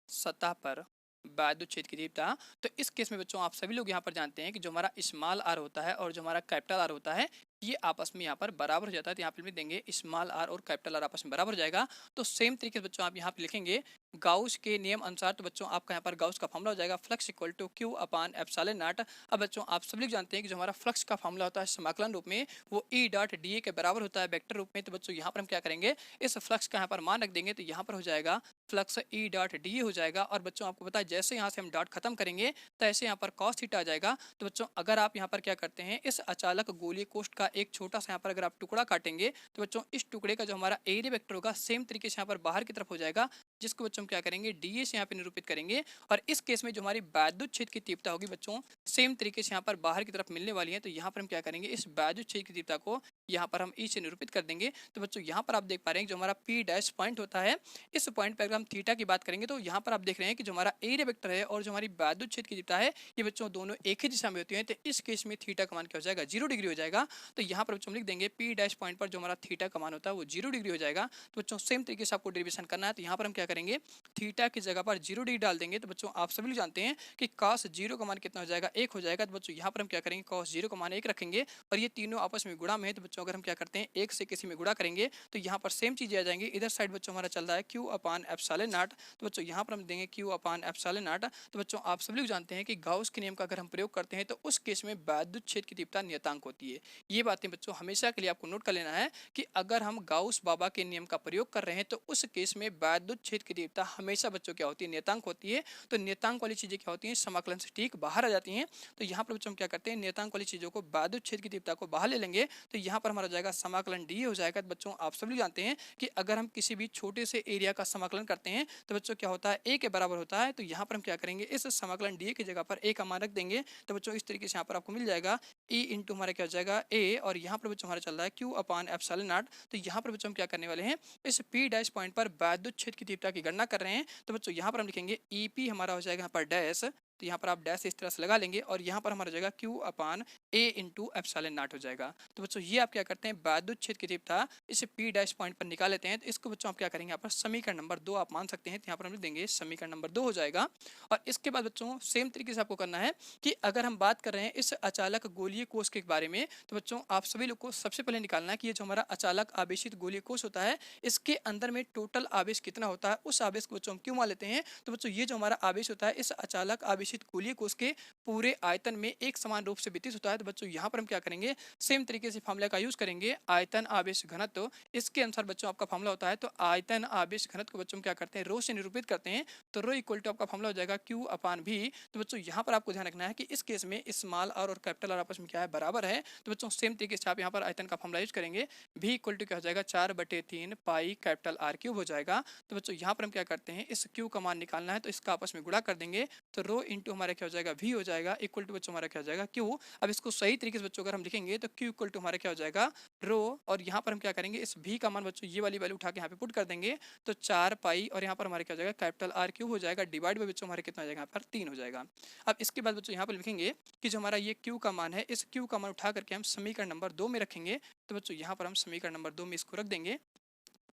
सतह पर वैद्युत छेद की तीव्रता। तो इस केस में बच्चों आप सभी लोग यहाँ पर जानते हैं कि जो हमारा स्मॉल आर होता है और जो हमारा कैपिटल आर होता है ये आपस में यहाँ पर बराबर हो जाता है। तो यहाँ पे लिख देंगे स्मॉल आर और कैपिटल आर आपस में बराबर हो जाएगा। तो सेम तरीके से बच्चों आप यहाँ पे लिखेंगे गाउस के नियम अनुसार। तो बच्चों आपका यहाँ पर गाउस का फॉर्मूला हो जाएगा flux equal to Q upon epsilon naught. अब बच्चों आप सभी लोग जानते हैं कि जो हमारा फ्लक्स का फॉर्मूला होता है समाकलन रूप में वो ई डॉट डी ए के बराबर होता है वेक्टर रूप में। तो बच्चों यहाँ पर हम क्या करेंगे इस फ्लक्स का यहाँ पर मान रख देंगे। तो यहाँ पर हो जाएगा flux E dot D A हो जाएगा। और बच्चों आपको पता है जैसे यहाँ से हम डॉट खत्म करेंगे तो ऐसे यहाँ पर कॉस थीटा आ जाएगा। तो बच्चों अगर आप यहाँ पर क्या करते हैं इस अचालक गोलीय कोष का एक छोटा सा यहाँ पर अगर आप टुकड़ा काटेंगे तो बच्चों इस टुकड़े का जो हमारा एरिया वेक्टर होगा सेम तरीके से यहाँ पर बाहर की तरफ हो जाएगा, जिसको बच्चों हम क्या करेंगे डीए से यहाँ पे निरूपित करेंगे। और इस केस में जो हमारी वैद्युत छेद की तीव्रता होगी बच्चों सेम तरीके से यहाँ पर बाहर की तरफ मिलने वाली है। तो यहाँ पर हम क्या करेंगे इस वैद्युत छेद की तीव्रता को यहाँ पर हम ई से निरूपित कर देंगे। तो बच्चों यहाँ पर आप देख पा रहे हैं जो हमारा पी डैश पॉइंट होता है इस पॉइंट पर अगर हम थीटा की बात करेंगे तो यहाँ पर आप देख रहे हैं कि जो हमारा एरिया वेक्टर है और जो हमारी वैद्युत छेद की तीव्रता है ये बच्चों दोनों एक ही दिशा में होती है। तो इस केस में थीटा का मान क्या हो जाएगा 0 डिग्री हो जाएगा। तो यहाँ पर बच्चों लिख देंगे पी डैश पॉइंट पर जो हमारा थीटा का मान होता है वो 0 डिग्री हो जाएगा। तो बच्चों सेम तरीके से आपको डेरिवेशन करना है। तो यहाँ पर हम क्या करेंगे थीटा की जगह पर 0 डिग्री डाल देंगे। तो बच्चों आप सभी लोग जानते हैं कि cos 0 का मान कितना हो जाएगा 1 हो जाएगा। तो बच्चों यहाँ पर हम क्या करेंगे cos 0 का मान 1 रखेंगे और ये तीनों आपस में गुणा में है। तो बच्चों अगर हम क्या करते हैं एक से किसी में गुणा करेंगे तो यहाँ पर सेम चीजें आ जाएंगी। इधर साइड बच्चों हमारा चल रहा है क्यू अपान एप्सिलॉन नॉट। तो बच्चों यहाँ पर हम देंगे क्यू अपान एप्सिलॉन नॉट। तो बच्चों आप सभी लोग जानते हैं कि गाउस के नियम का अगर हम प्रयोग करते हैं तो उस केस में वैद्युत छेद की तीव्रता नियतांक होती है। ये बातें बच्चों हमेशा के लिए आपको नोट कर लेना है कि अगर हम गाउस बाबा के नियम का प्रयोग कर रहे हैं तो उस केस में वैद्युत छेद की तीव्रता हमेशा बच्चों क्या होती है नियतांक होती है। तो नियतांक वाली चीजें क्या होती हैं समाकलन से ठीक बाहर आ जाती हैं। तो यहाँ पर बच्चों हम क्या करते हैं नियतांक वाली चीजों को वैद्युत छेद की तीव्रता को बाहर ले लेंगे। तो यहाँ पर हमारा जाएगा समाकलन डी हो जाएगा। तो बच्चों आप सभी जानते हैं कि अगर हम किसी भी छोटे से एरिया का समाकलन करते हैं तो बच्चों क्या होता है ए के बराबर होता है। तो यहाँ पर हम क्या करेंगे इस समाकलन डी की जगह पर ए का मान रख देंगे। तो बच्चों इस तरीके से यहाँ पर आपको मिल जाएगा ई इंटू हमारा क्या हो जाएगा ए और यहाँ पर बच्चों हमारा चल रहा है क्यू अपान एप्सिलॉन नॉट। तो यहाँ पर बच्चों हम क्या करने वाले हैं इस पी डैश पॉइंट पर वैद्युत छेद की तीव्रता की गणना कर रहे हैं। तो बच्चों यहाँ पर हम लिखेंगे ई पी हमारा हो जाएगा यहाँ पर डैश तो यहाँ पर आप डैश इस तरह से लगा लेंगे और यहाँ पर हमारा हो जाएगा Q upon A into epsilon not हो जाएगा। तो बच्चों ये आप क्या करते हैं, वैद्युत क्षेत्र की तीव्रता इसे P डैश पॉइंट पर निकाल लेते हैं। तो इसको बच्चों आप क्या करेंगे, यहाँ पर समीकरण नंबर 2 आप मान सकते हैं। तो यहाँ पर हम लिख देंगे समीकरण नंबर 2 हो जाएगा। और इसके बाद बच्चों सेम तरीके से आपको करना है कि अगर हम बात कर रहे हैं इस अचालक गोलीय कोष के बारे में, तो बच्चों आप सभी लोग को सबसे पहले निकालना है कि ये जो हमारा अचालक आवेशित गोलीय कोष होता है, इसके अंदर में टोटल आवेश कितना होता है, उस आवेश को बच्चों हम क्यों मान लेते हैं। तो बच्चों ये जो हमारा आवेश होता है इस अचालक आवेशित गोलीय कोष के पूरे आयतन में एक समान रूप से वितरित होता है। तो बच्चों यहाँ पर हम क्या करेंगे, सेम तरीके से फार्मूला का यूज करेंगे, आयतन आवेश घनत्व। इसके अनुसार बच्चों आपका फार्मूला होता है, तो आयतन आवेश घनत्व को बच्चों क्या करते हैं, रो से निरूपित करते हैं। तो रो इक्वल टू आपका फार्मूला हो जाएगा Q अपान V। तो बच्चों यहाँ पर आपको ध्यान रखना है कि इस केस में स्मॉल आर और कैपिटल आर आपस में क्या है, बराबर है। तो बच्चों सेम तरीके से आप यहाँ पर आयतन का फार्मूला यूज करेंगे, V इक्वल टू क्या हो जाएगा 4/3 पाई कैपिटल R क्यूब हो जाएगा। तो बच्चों यहाँ पर हम क्या करते हैं, इस Q का मान निकालना है, तो इसका आपस में गुणा कर देंगे। तो रो इंटू हमारा क्या हो जाएगा V हो जाएगा इक्वल टू बच्चों हमारा क्या हो जाएगा Q। अब इसको सही तरीके से बच्चों अगर हम लिखेंगे तो Q इक्वल टू हमारा क्या हो जाएगा रो, और यहाँ पर हम क्या करेंगे, इस V का मान बच्चों ये वाली वैल्यू उठा के यहाँ पे पुट कर देंगे। तो 4 पाई और यहाँ पर हमारे क्या हो जाएगा कैपिटल R क्यूब हो जाएगा, डिवाइड बाय बच्चों हमारे कितना हो जाएगा यहाँ पर 3 हो जाएगा। अब इसके बाद बच्चों यहाँ पर लिखेंगे कि जो हमारा ये Q का मान है, इस Q का मान उठा करके हम समीकरण नंबर 2 में रखेंगे। तो बच्चों यहाँ पर हम समीकरण नंबर 2 में इसको रख देंगे।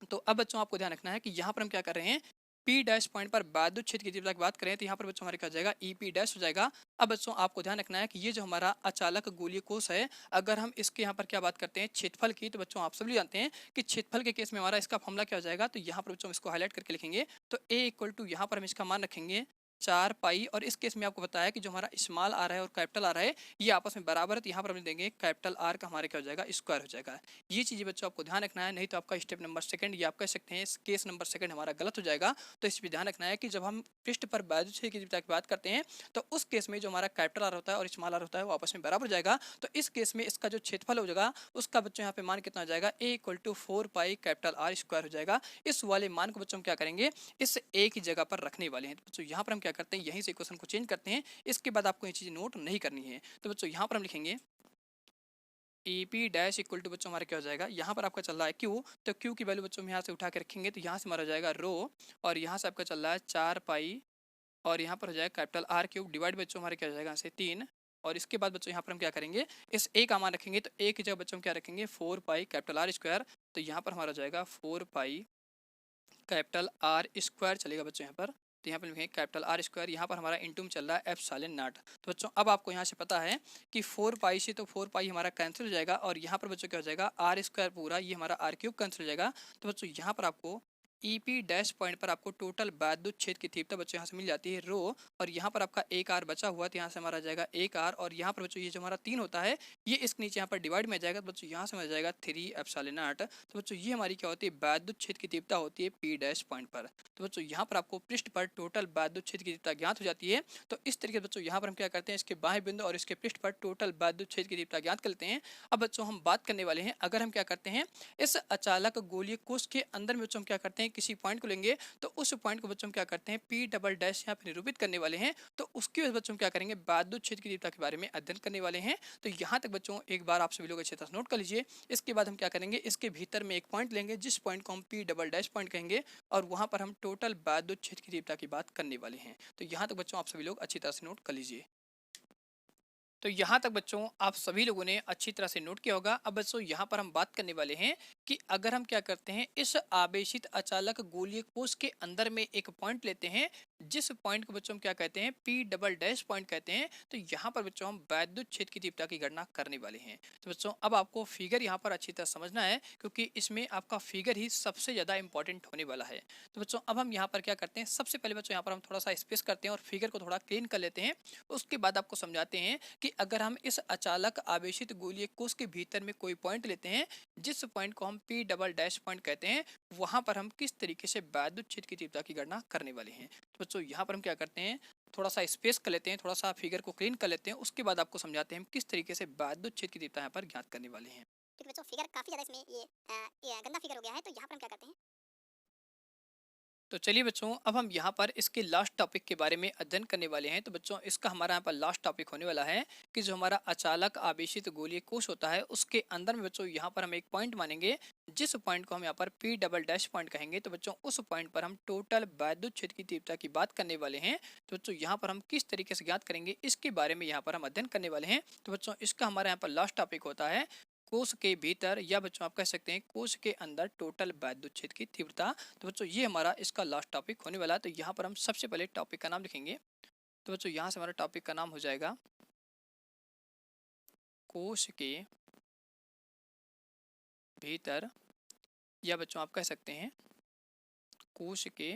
तो अब बच्चों आपको ध्यान रखना है कि यहाँ पर हम क्या कर रहे हैं, P डैश पॉइंट पर वैद्युत क्षेत्र की तीव्रता की बात करें तो यहाँ पर बच्चों हमारे क्या हो जाएगा EP डैश हो जाएगा। अब बच्चों आपको ध्यान रखना है कि ये जो हमारा अचालक गोलीय कोष है, अगर हम इसके यहाँ पर क्या बात करते हैं क्षेत्रफल की, तो बच्चों आप सभी जानते हैं कि क्षेत्रफल के केस में हमारा इसका फॉर्मूला क्या हो जाएगा। तो यहाँ पर बच्चों इसको हाईलाइट करके लिखेंगे, तो A इक्वल टू यहाँ पर हम इसका मान रखेंगे 4 पाई, और इस केस में आपको बताया कि जो हमारा स्मॉल आर है और कैपिटल आर है ये आपस में बराबर है। तो यहाँ पर हम देंगे कैपिटल आर का हमारे क्या हो जाएगा स्क्वायर हो जाएगा। ये चीज़ें बच्चों आपको ध्यान रखना है, नहीं तो आपका स्टेप नंबर सेकंड या आप कह सकते हैं केस नंबर सेकंड हमारा गलत हो जाएगा। तो इस पर ध्यान रखना है कि जब हम पृष्ठ पर वैद्युत क्षेत्र की तीव्रता की बात करते हैं तो उस केस में जो हमारा कैपिटल आर होता है और स्मॉल आर होता है वो आपस में बराबर हो जाएगा। तो इस केस में इसका जो क्षेत्रफल हो जाएगा उसका बच्चों यहाँ पे मान कितना हो जाएगा, A equal to 4 pi capital R square हो जाएगा। इस वाले मान को बच्चों हम क्या करेंगे, इस A की जगह पर रखने वाले हैं। तो बच्चों यहाँ पर हम क्या करते हैं, यहीं से क्वेश्चन को चेंज करते हैं, इसके बाद आपको ये चीज़ नोट नहीं करनी है। तो बच्चों यहाँ पर हम लिखेंगे AP डैश इक्वल टू बच्चों हमारा क्या हो जाएगा, यहाँ पर आपका चल रहा है Q, तो Q की वैल्यू बच्चों हम यहाँ से उठा के रखेंगे, तो यहाँ से हमारा हो जाएगा रो, और यहाँ से आपका चल रहा है 4 पाई, और यहाँ पर हो जाएगा कैपिटल R क्यूब, डिवाइड बच्चों हमारे क्या हो जाएगा यहाँ से 3। और इसके बाद बच्चों यहाँ पर हम क्या करेंगे, इस A का मान रखेंगे, तो A की जगह बच्चों हम क्या रखेंगे 4 पाई कैपिटल R स्क्वायर। तो यहाँ पर हमारा हो जाएगा 4 पाई कैपिटल आर स्क्वायर चलेगा बच्चों यहाँ पर। तो यहाँ पर लिखेंगे कैपिटल आर स्क्वायर, यहाँ पर हमारा इंटू में चल रहा है एप्सिलॉन नॉट। तो बच्चों अब आपको यहाँ से पता है कि 4 पाई से तो 4 पाई हमारा कैंसिल हो जाएगा, और यहाँ पर बच्चों क्या हो जाएगा आर स्क्वायर पूरा, ये हमारा आर क्यूब कैंसिल हो जाएगा। तो बच्चों यहाँ पर आपको EP डैश पॉइंट पर आपको टोटल वैद्युत क्षेत्र की तीव्रता बच्चों यहाँ से मिल जाती है रो, और यहाँ पर आपका एक आर बचा हुआ, तो यहाँ से हमारा आ जाएगा एक आर, और यहाँ पर बच्चों ये जो हमारा 3 होता है ये इसके नीचे यहाँ पर डिवाइड में आ जाएगा। तो बच्चों यहाँ से मिल जाएगा 3 एप्सिलॉन नॉट। तो बच्चों ये हमारी क्या होती है, वैद्युत क्षेत्र की तीव्रता होती है P डैश पॉइंट पर। तो बच्चों यहाँ पर आपको पृष्ठ पर टोटल वैद्युत क्षेत्र की तीव्रता ज्ञात हो जाती है। तो इस तरीके से बच्चों यहाँ पर हम क्या करते हैं, इसके बाएं बिंदु और इसके पृष्ठ पर टोटल वैद्युत क्षेत्र की तीव्रता ज्ञात करते हैं। अब बच्चों हम बात करने वाले हैं, अगर हम क्या करते हैं इस अचालक गोलीय कोष के अंदर में बच्चों हम क्या करते हैं किसी पॉइंट को लेंगे, तो उस पॉइंट को बच्चों हम क्या करते हैं P डबल डैश यहाँ पे निरूपित करने वाले हैं। तो उसकी वजह से बच्चों हम क्या करेंगे, वैद्युत क्षेत्र की तीव्रता के बारे में अध्ययन करने वाले हैं। तो यहाँ तक बच्चों एक बार आप सभी लोग अच्छे तरह से नोट कर लीजिए। इसके बाद हम क्या करेंगे, इसके भीतर में एक पॉइंट लेंगे जिस पॉइंट को हम P डबल डैश पॉइंट कहेंगे, और वहाँ पर हम टोटल वैद्युत क्षेत्र की तीव्रता की बात करने वाले हैं। तो यहाँ तक बच्चों आप सभी लोग अच्छी तरह से नोट कर लीजिए। तो यहाँ तक बच्चों आप सभी लोगों ने अच्छी तरह से नोट किया होगा। अब बच्चों यहाँ पर हम बात करने वाले हैं कि अगर हम क्या करते हैं इस आवेशित अचालक गोलीय कोष के अंदर में एक पॉइंट लेते हैं जिस पॉइंट को बच्चों हम क्या कहते हैं P डबल डैश पॉइंट कहते हैं। तो यहाँ पर बच्चों हम वैद्युत क्षेत्र की तीव्रता की गणना करने वाले हैं। तो बच्चों अब आपको फिगर यहाँ पर अच्छी तरह समझना है, क्योंकि इसमें आपका फिगर ही सबसे ज़्यादा इंपॉर्टेंट होने वाला है। तो बच्चों अब हम यहाँ पर क्या करते हैं, सबसे पहले बच्चों यहाँ पर हम थोड़ा सा स्पेस करते हैं और फिगर को थोड़ा क्लीन कर लेते हैं। उसके बाद आपको समझाते हैं कि अगर हम इस अचालक आवेशित गोलीय कोष के भीतर में कोई पॉइंट लेते हैं जिस पॉइंट को हम P डबल डैश पॉइंट कहते हैं, वहां पर हम किस तरीके से वैद्युत क्षेत्र की तीव्रता की गणना करने वाले हैं। तो बच्चों यहाँ पर हम क्या करते हैं, थोड़ा सा स्पेस कर लेते हैं, थोड़ा सा फिगर को क्लीन कर लेते हैं, उसके बाद आपको समझाते हैं हम किस तरीके से वैद्युत क्षेत्र की तीव्रता यहाँ पर ज्ञात करने वाले हैं। क्योंकि बच्चों फिगर काफी ज्यादा इसमें ये गंदा फिगर हो गया है, तो यहाँ पर हम क्या करते हैं तो चलिए बच्चों, अब हम यहाँ पर इसके लास्ट टॉपिक के बारे में अध्ययन करने वाले हैं। तो बच्चों, इसका हमारा यहाँ पर लास्ट टॉपिक होने वाला है कि जो हमारा अचालक आवेशित गोलीय कोश होता है उसके अंदर में बच्चों यहाँ पर हम एक पॉइंट मानेंगे, जिस पॉइंट को हम यहाँ पर पी डबल डैश पॉइंट कहेंगे। तो बच्चों, उस पॉइंट पर हम टोटल वैद्युत क्षेत्र की तीव्रता की बात करने वाले हैं। तो बच्चों, यहाँ पर हम किस तरीके से ज्ञात करेंगे इसके बारे में यहाँ पर हम अध्ययन करने वाले हैं। तो बच्चों, इसका हमारा यहाँ पर लास्ट टॉपिक होता है कोश के भीतर, या बच्चों आप कह सकते हैं कोश के अंदर टोटल वैद्युत क्षेत्र की तीव्रता। तो बच्चों, ये हमारा इसका लास्ट टॉपिक होने वाला है। तो यहाँ पर हम सबसे पहले टॉपिक का नाम लिखेंगे। तो बच्चों, यहाँ से हमारा टॉपिक का नाम हो जाएगा कोश के भीतर, या बच्चों आप कह सकते हैं कोश के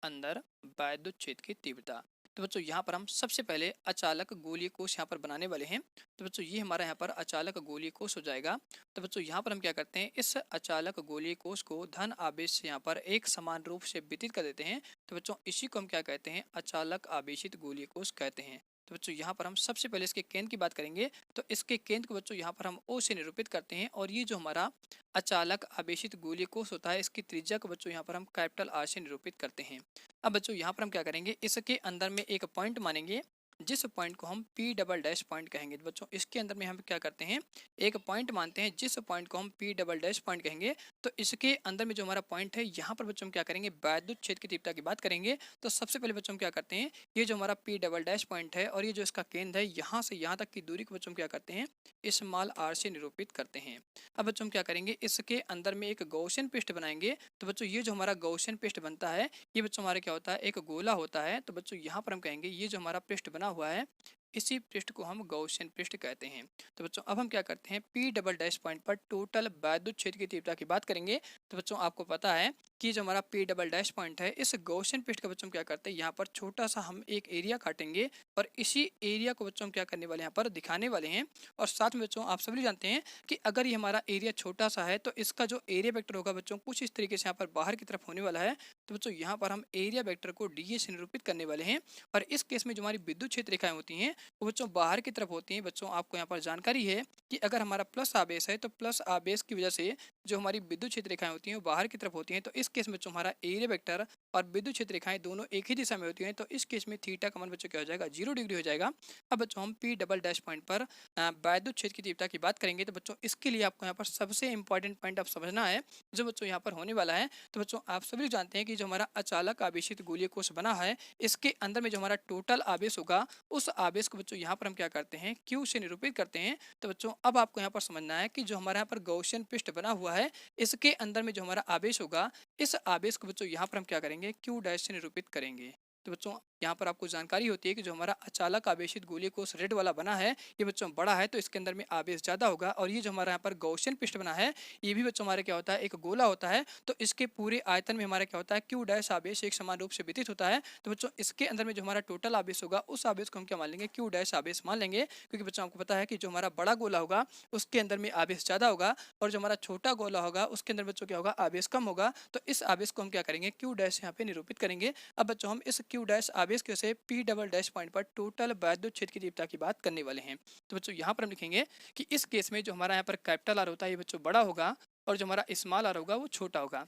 अंदर वैद्युत क्षेत्र की तीव्रता। तो बच्चों, यहाँ पर हम सबसे पहले अचालक गोलीय कोश यहाँ पर बनाने वाले हैं। तो बच्चों, ये हमारा यहाँ पर अचालक गोलीय कोश हो जाएगा। तो बच्चों, यहाँ पर हम क्या करते हैं, इस अचालक गोलीय कोश को धन आवेश से यहाँ पर एक समान रूप से वितरित कर देते हैं। तो बच्चों, इसी को हम क्या कहते हैं, अचालक आवेशित गोलीय कोश कहते हैं। तो बच्चों, यहाँ पर हम सबसे पहले इसके केंद्र की बात करेंगे। तो इसके केंद्र को बच्चों यहाँ पर हम ओ से निरूपित करते हैं, और ये जो हमारा अचालक आवेशित गोलीय कोश होता है इसकी त्रिज्या को बच्चों यहाँ पर हम कैपिटल आर से निरूपित करते हैं। अब बच्चों, यहाँ पर हम क्या करेंगे, इसके अंदर में एक पॉइंट मानेंगे, जिस पॉइंट को हम पी डबल डैश पॉइंट कहेंगे। तो बच्चों, इसके अंदर में हम क्या करते हैं, एक पॉइंट मानते हैं, जिस पॉइंट को हम पी डबल डैश पॉइंट कहेंगे। तो इसके अंदर में जो हमारा पॉइंट है, यहाँ पर बच्चों हम क्या करेंगे, वैद्युत क्षेत्र की तीव्रता की बात करेंगे। तो सबसे पहले बच्चों हम क्या करते हैं, ये जो हमारा पी डबल डैश पॉइंट है और ये जो इसका केंद्र है, यहाँ से यहाँ तक की दूरी को बच्चों हम क्या करते हैं, स्मॉल आर से निरूपित करते हैं। अब बच्चों हम क्या करेंगे, इसके अंदर में एक गौसियन पृष्ठ बनाएंगे। तो बच्चों, ये जो हमारा गौसियन पृष्ठ बनता है, ये बच्चों हमारा क्या होता है, एक गोला होता है। तो बच्चों, यहाँ पर हम कहेंगे ये जो हमारा पृष्ठ बना हुआ है, इसी पृष्ठ को हम गौसियन पृष्ठ कहते हैं। तो बच्चों, अब हम क्या करते हैं, पी डबल डैश पॉइंट पर टोटल वैद्युत क्षेत्र की तीव्रता की बात करेंगे। तो बच्चों, आपको पता है कि जो हमारा पी डबल डैश पॉइंट है, इस गौसियन पृष्ठ का बच्चों हम क्या करते हैं, यहाँ पर छोटा सा हम एक एरिया काटेंगे, और इसी एरिया को बच्चों हम क्या करने वाले हैं, यहाँ पर दिखाने वाले हैं। और साथ में बच्चों आप सभी जानते हैं कि अगर ये हमारा एरिया छोटा सा है, तो इसका जो एरिया वेक्टर होगा बच्चों कुछ इस तरीके से यहाँ पर बाहर की तरफ होने वाला है। तो बच्चों, यहाँ पर हम एरिया वेक्टर को डी से निरूपित करने वाले हैं। और इस केस में जो हमारी विद्युत क्षेत्र रेखाएं होती हैं, वो बच्चों बाहर की तरफ होती हैं। बच्चों, आपको यहाँ पर जानकारी है कि अगर हमारा प्लस आवेश है, तो प्लस आवेश की वजह से जो हमारी विद्युत क्षेत्र रेखाएं होती हैं वो बाहर की तरफ होती हैं। तो इस केस में बच्चों हमारा एरिया वेक्टर और विद्युत क्षेत्र रेखाएं दोनों एक ही दिशा में होती हैं। तो इस केस में थीटा का मान बच्चों क्या हो जाएगा, 0 डिग्री हो जाएगा। अब बच्चों, हम पी डबल डैश पॉइंट पर वैद्युत क्षेत्र की तीव्रता की बात करेंगे। तो बच्चों, इसके लिए आपको यहाँ पर सबसे इंपॉर्टेंट पॉइंट आप समझना है, जो बच्चों यहाँ पर होने वाला है। तो बच्चों, आप सभी जानते हैं कि जो हमारा अचालक आवेशित गोलीय कोश बना है, इसके अंदर में जो हमारा टोटल आवेश होगा, उस आवेश को बच्चों यहाँ पर हम क्या करते हैं, क्यू से निरूपित करते हैं। तो बच्चों, अब आपको यहाँ पर समझना है कि जो हमारे यहाँ पर गौसियन पृष्ठ बना हुआ है, इसके अंदर में जो हमारा आवेश होगा, इस आवेश को बच्चों यहाँ पर हम क्या करेंगे, क्यू डैश से निरूपित करेंगे। तो बच्चों, यहाँ पर आपको जानकारी होती है कि जो हमारा अचालक आवेशित गोलीय कोश रेड वाला बना है, ये बच्चों बड़ा है, तो इसके अंदर में आवेश ज़्यादा होगा। और ये जो हमारा यहाँ पर गौसियन पृष्ठ बना है, ये भी बच्चों हमारे क्या होता है, एक गोला होता है। तो इसके पूरे आयतन में हमारा क्या होता है, क्यू डैश आवेश एक समान रूप से वितरित होता है। तो बच्चों, इसके अंदर में जो हमारा टोटल आवेश होगा, उस आवेश को हम क्या मान लेंगे, क्यू डैश आवेश मान लेंगे। क्योंकि बच्चों आपको पता है कि जो हमारा बड़ा गोला होगा उसके अंदर में आवेश ज़्यादा होगा, और जो हमारा छोटा गोला होगा उसके अंदर बच्चों क्या होगा, आवेश कम होगा। तो इस आवेश को हम क्या करेंगे, क्यू डैश यहाँ पे निरूपित करेंगे। अब बच्चों, हम इस क्यू डैश आवेश के से पी डबल डैश पॉइंट पर टोटल वैद्युत क्षेत्र की तीव्रता की बात करने वाले हैं। तो बच्चों, यहाँ पर हम लिखेंगे कि इस केस में जो हमारा यहाँ पर कैपिटल आर होता है, ये बच्चों बड़ा होगा, और जो हमारा स्मॉल आर होगा वो छोटा होगा।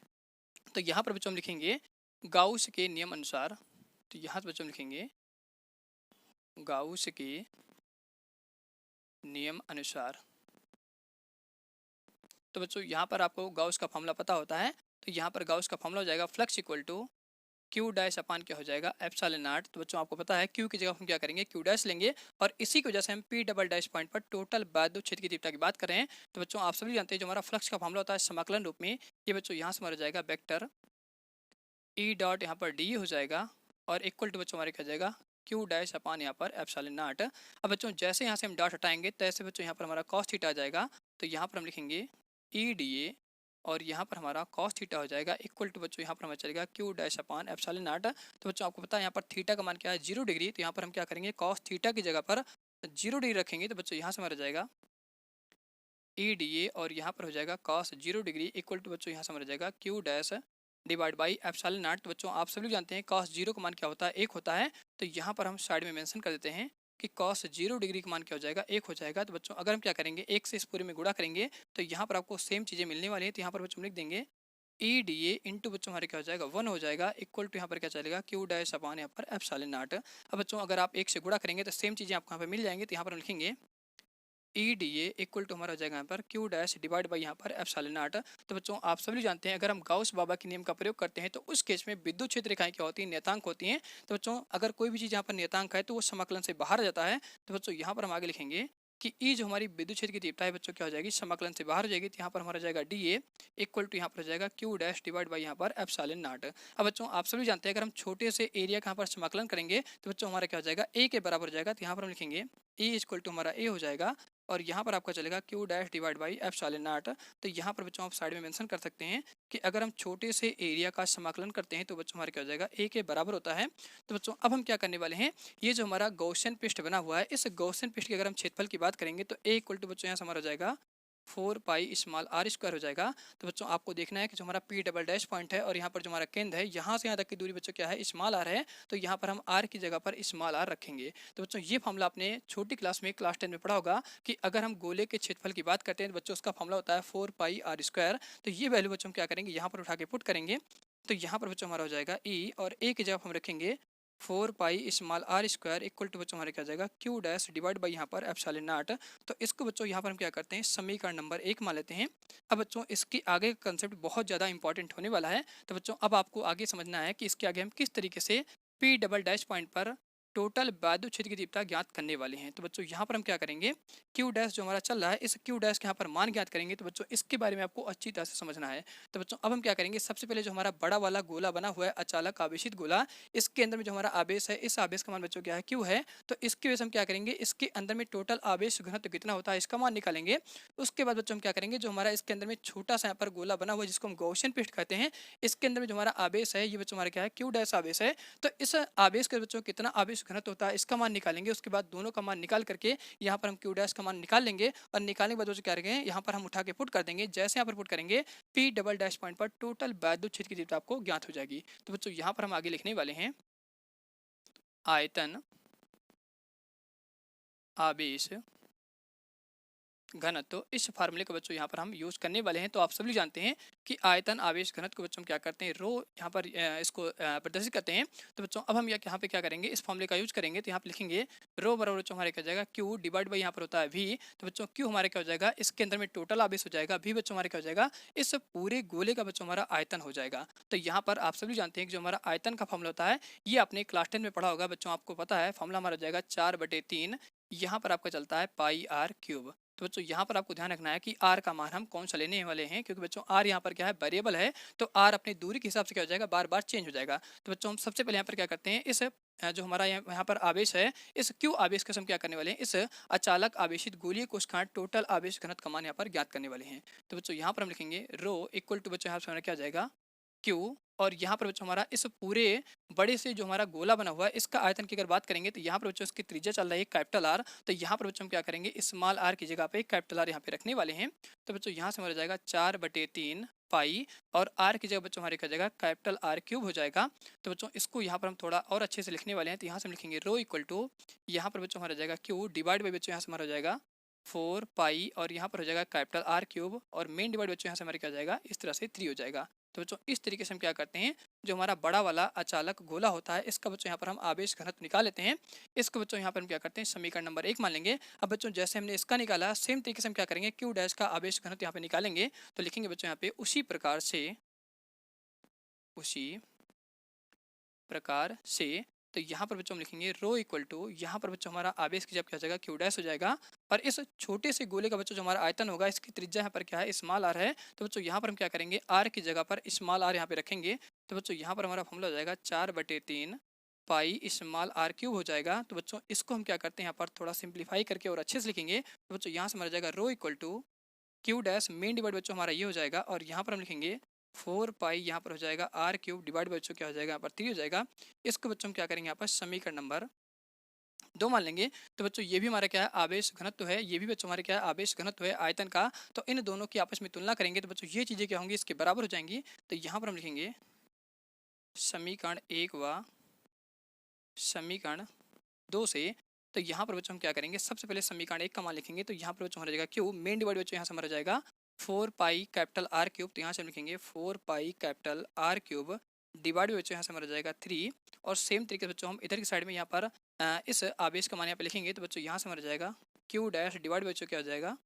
तो यहाँ पर बच्चों हम लिखेंगे गाउस के नियम अनुसार। तो यहाँ पर बच्चों हम लिखेंगे गाउस के नियम अनुसार। तो बच्चों, यहाँ पर आपको गाउस का फॉर्मूला पता होता है। तो यहाँ पर गाउस का फॉर्मूला हो जाएगा flux equal to Q dash upon क्या हो जाएगा, एप्सिलॉन नॉट। तो बच्चों, आपको पता है क्यू की जगह हम क्या करेंगे, क्यू डैश लेंगे, और इसी की वजह से हम पी डबल डैश पॉइंट पर टोटल वैद्युत क्षेत्र की तीव्रता की बात कर रहे हैं। तो बच्चों, आप सभी जानते हैं जो हमारा फ्लक्स का फॉर्मूला होता है समाकलन रूप में, ये बच्चों यहाँ से हमारा जाएगा वेक्टर ई डॉट यहाँ पर डी हो जाएगा, और इक्वल टू बच्चों हमारे क्या जाएगा, क्यू डैश अपान यहाँ पर एप्सिलॉन नॉट। अब बच्चों, जैसे यहाँ से हम डॉट हटाएंगे तैसे बच्चों यहाँ पर हमारा कॉस थीटा आ जाएगा। तो यहाँ पर हम लिखेंगे ई डी ए, और यहाँ पर हमारा कॉस थीटा हो जाएगा इक्वल टू बच्चों यहाँ पर हमें चलेगा Q dash upon epsilon not. तो बच्चों, आपको पता है यहाँ पर थीटा का मान क्या है, 0 डिग्री। तो यहाँ पर हम क्या करेंगे, कॉस थीटा की जगह पर 0 डिग्री रखेंगे। तो बच्चों, यहाँ से हमारा जाएगा ई डी ए, और यहाँ पर हो जाएगा कॉस 0 डिग्री इक्वल टू बच्चों यहाँ से हमारा जाएगा Q dash divide by epsilon not. तो बच्चों, आप सभी लोग जानते हैं कॉस 0 का मान क्या होता है, 1 होता है। तो यहाँ पर हम साइड में मेंशन कर देते हैं कि कॉस 0 डिग्री का मान क्या हो जाएगा, 1 हो जाएगा। तो बच्चों, अगर हम क्या करेंगे, 1 से इस पूरे में गुणा करेंगे, तो यहाँ पर आपको सेम चीज़ें मिलने वाली है। तो यहाँ पर बच्चों लिख देंगे ई डी ए इंटू बच्चों हमारे क्या हो जाएगा 1 हो जाएगा, इक्वल टू यहाँ पर क्या चलेगा क्यू डैश अपॉन यहाँ पर एप्सिलॉन नॉट। अब बच्चों अगर आप एक से गुणा करेंगे तो सेम चीज़ें आपको यहाँ पे मिल जाएंगी, तो यहाँ पर हम लिखेंगे E D A equal to हमारा हो जाएगा यहाँ पर क्यू डैश डिवाइड बाई यहाँ पर एप्सिलॉन नॉट। तो बच्चों आप सभी जानते हैं अगर हम गाउस बाबा के नियम का प्रयोग करते हैं तो उस केस में विद्युत क्षेत्र रेखाएं क्या होती हैं, नियतांक होती हैं। तो बच्चों अगर कोई भी चीज़ यहाँ पर नियतांक है तो वो समाकलन से बाहर आ जाता है। तो बच्चों यहाँ पर हम आगे लिखेंगे कि ई जो हमारी विद्युत क्षेत्र की तीव्रता है बच्चों क्या हो जाएगी, समाकलन से बाहर हो जाएगी। तो यहाँ पर हमारा हो जाएगा डी ए इक्वल टू यहाँ पर हो जाएगा क्यू डैश डिवाइड बाई यहाँ पर एप्सिलॉन नॉट। अब बच्चों आप सभी जानते हैं अगर हम छोटे से एरिया का यहाँ पर समाकलन करेंगे तो बच्चों हमारा क्या हो जाएगा ए के बराबर हो जाएगा। तो यहाँ पर हम लिखेंगे ए इक्वल टू हमारा ए हो जाएगा और यहाँ पर आपका चलेगा Q dash divide by epsilon not. तो यहाँ पर बच्चों आप साइड में मेंशन कर सकते हैं कि अगर हम छोटे से एरिया का समाकलन करते हैं तो बच्चों हमारा क्या हो जाएगा ए के बराबर होता है। तो बच्चों अब हम क्या करने वाले हैं, ये जो हमारा गॉसियन पृष्ठ बना हुआ है इस गॉसियन पृष्ठ की अगर हम क्षेत्रफल की बात करेंगे तो ए इक्वल टू बच्चों यहाँ से हमारा हो जाएगा 4 पाई स्मॉल आर स्क्वायर हो जाएगा। तो बच्चों आपको देखना है कि जो हमारा पी डबल डैश पॉइंट है और यहाँ पर जो हमारा केंद्र है यहाँ से यहाँ तक की दूरी बच्चों क्या है स्मॉल आर है, तो यहाँ पर हम आर की जगह पर स्मॉल आर रखेंगे। तो बच्चों ये फॉर्मूला आपने छोटी क्लास में क्लास 10 में पढ़ा होगा कि अगर हम गोले के क्षेत्रफल की बात करते हैं तो बच्चों उसका फॉर्मूला होता है 4 पाई आर स्क्वायर। तो ये वैल्यू बच्चों क्या करेंगे यहाँ पर उठा के पुट करेंगे, तो यहाँ पर बच्चों हमारा हो जाएगा ई और ए की जगह हम रखेंगे 4 pi small R square equal to बच्चों हमारे क्या जाएगा क्यू डैश डिवाइड बाई यहाँ पर एप्सिलॉन नॉट। तो इसको बच्चों यहाँ पर हम क्या करते हैं समीकरण नंबर 1 मान लेते हैं। अब बच्चों इसके आगे का कंसेप्ट बहुत ज़्यादा इंपॉर्टेंट होने वाला है। तो बच्चों अब आपको आगे समझना है कि इसके आगे हम किस तरीके से पी डबल डैश पॉइंट पर टोटल विद्युत क्षेत्र की तीव्रता ज्ञात करने वाले हैं। तो बच्चों यहाँ पर हम क्या करेंगे क्यू डैश जो हमारा चल रहा है इस क्यू डैश के यहाँ पर मान ज्ञात करेंगे। तो बच्चों इसके बारे में आपको अच्छी तरह से समझना है। तो बच्चों अब हम क्या करेंगे, सबसे पहले जो हमारा बड़ा वाला गोला बना हुआ है अचालक आवेशित गोला, इसके अंदर में जो हमारा आवेश है इस आवेश का मान बच्चों क्या है क्यू है। तो इसकी वजह से हम क्या करेंगे इसके अंदर में टोटल आवेश घनत्व कितना होता है इसका मान निकालेंगे। उसके बाद बच्चों हम क्या करेंगे जो हमारा इसके अंदर में छोटा सा यहाँ पर गोला बना हुआ है जिसको हम गॉसियन पृष्ठ कहते हैं, इसके अंदर में जो हमारा आवेश है ये बच्चों हमारा क्या है क्यू डैश आवेश है। तो इस आवेश के बच्चों कितना आवेश घनत्व होता है इसका मान निकालेंगे। उसके बाद दोनों का मान निकाल करके यहाँ पर हम क्यू डैश का मान निकाल लेंगे और निकालने के बाद बच्चों क्या करेंगे यहाँ पर हम उठा के पुट कर देंगे। जैसे यहाँ पर पुट करेंगे पी डबल डैश पॉइंट पर टोटल विद्युत क्षेत्र की तीव्रता आपको ज्ञात हो जाएगी। तो बच्चों यहाँ पर हम आगे लिखने वाले हैं आयतन आवेश घनत्व। तो इस फार्मूले को बच्चों यहाँ पर हम यूज करने वाले हैं। तो आप सभी जानते हैं कि आयतन आवेश घनत्व को बच्चों हम क्या करते हैं रो यहाँ पर इसको प्रदर्शित करते हैं। तो बच्चों अब हम यहाँ पे क्या करेंगे इस फार्मूले का यूज करेंगे। तो यहाँ पे लिखेंगे रो बराबर बच्चों हमारे क्या हो जाएगा क्यू डिवाइड बाई यहाँ पर होता है वी। तो बच्चों क्यू हमारे क्या हो जाएगा इसके अंदर में टोटल आवेश हो जाएगा, वी बच्चों हमारे क्या हो जाएगा इस पूरे गोले का बच्चों हमारा आयतन हो जाएगा। तो यहाँ पर आप सभी जानते हैं कि जो हमारा आयतन का फॉर्मूला होता है ये आपने क्लास 10 में पढ़ा होगा बच्चों, आपको पता है फॉर्मूला हमारा हो जाएगा 4/3, यहाँ पर आपका चलता है पाई आर क्यूब। तो बच्चों यहाँ पर आपको ध्यान रखना है कि आर का मान हम कौन सा लेने वाले हैं, क्योंकि बच्चों आर यहाँ पर क्या है वेरिएबल है। तो आर अपनी दूरी के हिसाब से क्या हो जाएगा बार बार चेंज हो जाएगा। तो बच्चों हम सबसे पहले यहाँ पर क्या करते हैं इस जो हमारा यहाँ पर आवेश है इस क्यू आवेश का हम क्या करने वाले हैं इस अचालक आवेशित गोलीय कोष्ठकांड टोटल आवेश घनत्व का मान यहाँ पर ज्ञात करने वाले हैं। तो बच्चों यहाँ पर हम लिखेंगे रो इक्वल टू बच्चों यहाँ पर हमारा क्या हो जाएगा क्यू और यहाँ पर बच्चों हमारा इस पूरे बड़े से जो हमारा गोला बना हुआ है इसका आयतन की अगर बात करेंगे तो यहाँ पर बच्चों इसकी त्रिज्या चल रही है कैपिटल आर। तो यहाँ पर बच्चों हम क्या करेंगे स्मॉल आर की जगह पे कैपिटल आर यहाँ पे रखने वाले हैं। तो बच्चों यहाँ से हमारा जाएगा 4/3 पाई और आर की जगह बच्चों हमारे क्या जाएगा कैपिटल आर क्यूब हो जाएगा। तो बच्चों इसको यहाँ पर हम थोड़ा और अच्छे से लिखने वाले हैं। तो यहाँ से हम लिखेंगे रो इक्वल टू यहाँ पर बच्चों हमारा जाएगा क्यू डिवाइड बाई बच्चों यहाँ से हमारा हो जाएगा 4 पाई और यहाँ पर हो जाएगा कैपिटल आर क्यूब और मेन डिवाइड बच्चों यहाँ से हमारे क्या जाएगा इस तरह से 3 हो जाएगा। तो बच्चों इस तरीके से हम क्या करते हैं जो हमारा बड़ा वाला अचालक गोला होता है इसका बच्चों यहाँ पर हम आवेश घनत्व निकाल लेते हैं। इसको बच्चों यहाँ पर हम क्या करते हैं समीकरण नंबर 1 मान लेंगे। अब बच्चों जैसे हमने इसका निकाला सेम तरीके से हम क्या करेंगे क्यू डैश का आवेश घनत्व यहाँ पे निकालेंगे। तो लिखेंगे बच्चों यहाँ पे उसी प्रकार से तो यहाँ पर बच्चों हम लिखेंगे रो इक्वल टू यहाँ पर बच्चों हमारा आवेश की जब क्या हो जाएगा क्यू डैश हो जाएगा और इस छोटे से गोले का बच्चों जो हमारा आयतन होगा इसकी त्रिज्या यहाँ पर क्या है स्मॉल आर है। तो बच्चों यहाँ पर हम क्या करेंगे आर की जगह पर स्मॉल आर यहाँ पे रखेंगे। तो बच्चों यहाँ पर हमारा फॉर्मूला हो जाएगा 4/3 पाई स्मॉल आर क्यूब हो जाएगा। तो बच्चों इसको हम क्या करते हैं यहाँ पर थोड़ा सिंप्लीफाई करके और अच्छे से लिखेंगे। तो बच्चों यहाँ से हमारा जाएगा rho equal to Q dash main divide बच्चों हमारा ये हो जाएगा और यहाँ पर हम लिखेंगे 4 पाई यहाँ पर हो जाएगा आर क्यूब डिवाइड बाई बच्चों क्या हो जाएगा यहाँ पर 3 हो जाएगा। इसको बच्चों हम क्या करेंगे यहाँ पर समीकरण नंबर 2 मान लेंगे। तो बच्चों ये भी हमारा क्या है आवेश घनत्व है, ये भी बच्चों हमारे क्या है आवेश घनत्व है आयतन का। तो इन दोनों की आपस में तुलना करेंगे तो बच्चों ये चीज़ें क्या होंगी इसके बराबर हो जाएंगी। तो यहाँ पर हम लिखेंगे समीकरण 1 व समीकरण 2 से। तो यहाँ पर बच्चों हम क्या करेंगे सबसे पहले समीकरण 1 का मान लिखेंगे। तो यहाँ पर बच्चों हमारा जाएगा क्यू मेन डिवाइड बच्चों यहाँ से हमारा जाएगा 4 पाई कैपिटल आर क्यूब, तो यहाँ से हम लिखेंगे 4 pi capital are cube divide बच्चों यहाँ से हमारा जाएगा 3। और सेम तरीके से बच्चों हम इधर की साइड में यहाँ पर इस आवेश का मान यहाँ पे लिखेंगे, तो बच्चों यहाँ से हमारा जाएगा क्यू डैश डिवाइड बच्चों क्या हो जाएगा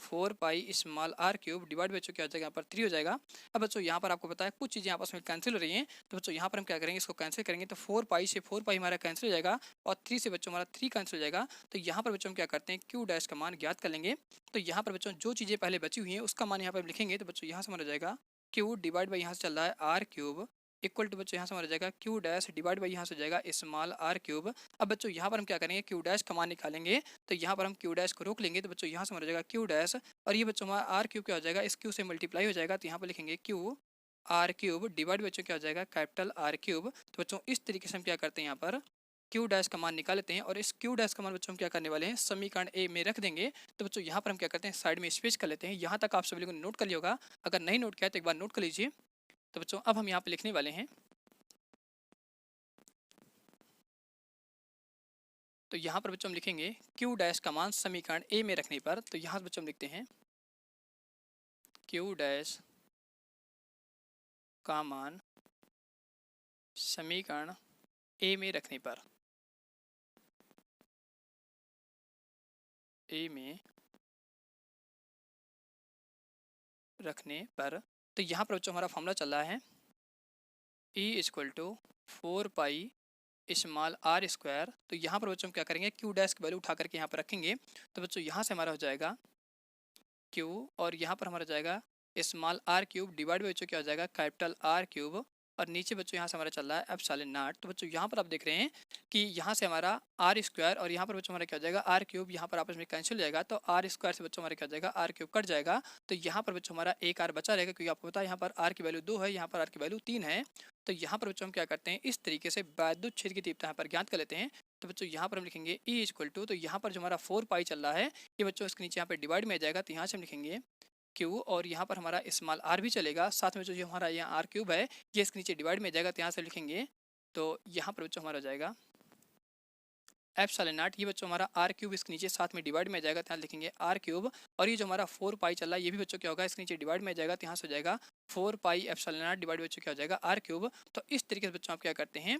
4 pi small R cube divide बच्चों क्या हो जाएगा यहाँ पर 3 हो जाएगा। अब बच्चों यहाँ पर आपको पता है कुछ चीज़ें आपस में कैंसिल हो रही हैं, तो बच्चों यहाँ पर हम क्या करेंगे, इसको कैंसिल करेंगे, तो 4 पाई से 4 पाई हमारा कैंसिल हो जाएगा और 3 से बच्चों हमारा 3 कैंसिल हो जाएगा। तो यहाँ पर बच्चों हम क्या करते हैं, क्यू डैश का मान ज्ञात कर लेंगे। तो यहाँ पर बच्चों जो चीज़ें पहले बची हुई हैं उसका मान यहाँ पर लिखेंगे, तो बच्चों यहाँ से हमारा जाएगा क्यू डिवाइड बाई यहाँ से चल रहा है आर क्यूब इक्वल टू बच्चों यहाँ से हमारा जाएगा क्यू डैश डिवाइड बाई यहाँ से जाएगा स्मॉल आर क्यूब। अब बच्चों यहाँ पर हम क्या करेंगे, क्यू डैश का मान निकालेंगे, तो यहाँ पर हम क्यू डैश को रोक लेंगे, तो बच्चों यहाँ से हमारा जाएगा क्यू डैश और ये बच्चों हमारा आर क्यूब क्या हो जाएगा, इस क्यू से मल्टीप्लाई हो जाएगा, तो यहाँ पर लिखेंगे क्यू आर क्यूब डिवाइड बच्चों क्या हो जाएगा कैपिटल आर क्यूब। तो बच्चों इस तरीके से हम क्या करते हैं, यहाँ पर क्यू डैश का मान निकाल लेते हैं और इस क्यू डैश का मान बच्चों हम क्या करने वाले हैं, समीकरण ए में रख देंगे। तो बच्चों यहाँ पर हम क्या करते हैं, साइड में स्पेस कर लेते हैं। यहाँ तक आप सभी लोगों ने नोट कर लिया होगा, अगर नहीं नोट किया तो एक बार नोट कर लीजिए। तो बच्चों अब हम यहाँ पे लिखने वाले हैं, तो यहाँ पर बच्चों हम लिखेंगे क्यू डैश का मान समीकरण ए में रखने पर, तो यहाँ बच्चों हम लिखते हैं क्यू डैश का मान समीकरण ए में रखने पर, ए में रखने पर। तो यहाँ पर बच्चों हमारा फॉर्मूला चल रहा है E equal to 4 pi small R square. तो यहाँ पर बच्चों हम क्या करेंगे, क्यू डैश की वैल्यू उठा करके यहाँ पर रखेंगे, तो बच्चों यहाँ से हमारा हो जाएगा क्यू और यहाँ पर हमारा जाएगा small R cube divide by बच्चों क्या हो जाएगा कैपिटल आर क्यूब और नीचे बच्चों यहाँ से हमारा चल रहा है एप्सिलॉन नॉट। तो बच्चों यहाँ पर आप देख रहे हैं कि यहाँ से हमारा आर स्क्वायर और यहाँ पर बच्चों हमारा क्या हो जाएगा आर क्यूब, यहाँ पर आपस में कैंसिल हो जाएगा, तो आर स्क्वायर से बच्चों हमारा क्या हो जाएगा आर क्यूब कट जाएगा। तो यहाँ पर बच्चों हमारा एक आर बचा रहेगा, क्योंकि आपको पता है यहाँ पर आर की वैल्यू 2 है, यहाँ पर आर की वैल्यू 3 है। तो यहाँ पर बच्चों हम क्या करते हैं, इस तरीके से वैद्युत क्षेत्र की तीव्रता यहाँ पर ज्ञात कर लेते हैं। तो बच्चों यहाँ पर हम लिखेंगे ई इक्वल टू, तो यहाँ पर जो हमारा 4 पाई चल रहा है ये बच्चों इसके नीचे यहाँ पर डिवाइड में आ जाएगा, तो यहाँ से हम लिखेंगे क्यू और यहाँ पर हमारा स्मॉल आर भी चलेगा, साथ में जो हमारा यहाँ आर क्यूब है ये इसके नीचे डिवाइड में जाएगा, तो यहाँ से लिखेंगे, तो यहाँ पर बच्चों हमारा जाएगा एप्सिलॉन नॉट, ये बच्चों हमारा आर क्यूब इसके नीचे साथ में डिवाइड में जाएगा, तो यहाँ लिखेंगे आर क्यूब और ये जो हमारा 4 पाई चल रहा है ये भी बच्चों क्या होगा इसके नीचे डिवाइड में जाएगा, तो यहाँ से हो जाएगा 4 पाई एप्सिलॉन नॉट डिवाइड बच्चों क्या हो जाएगा आर क्यूब। तो इस तरीके से बच्चों आप क्या करते हैं,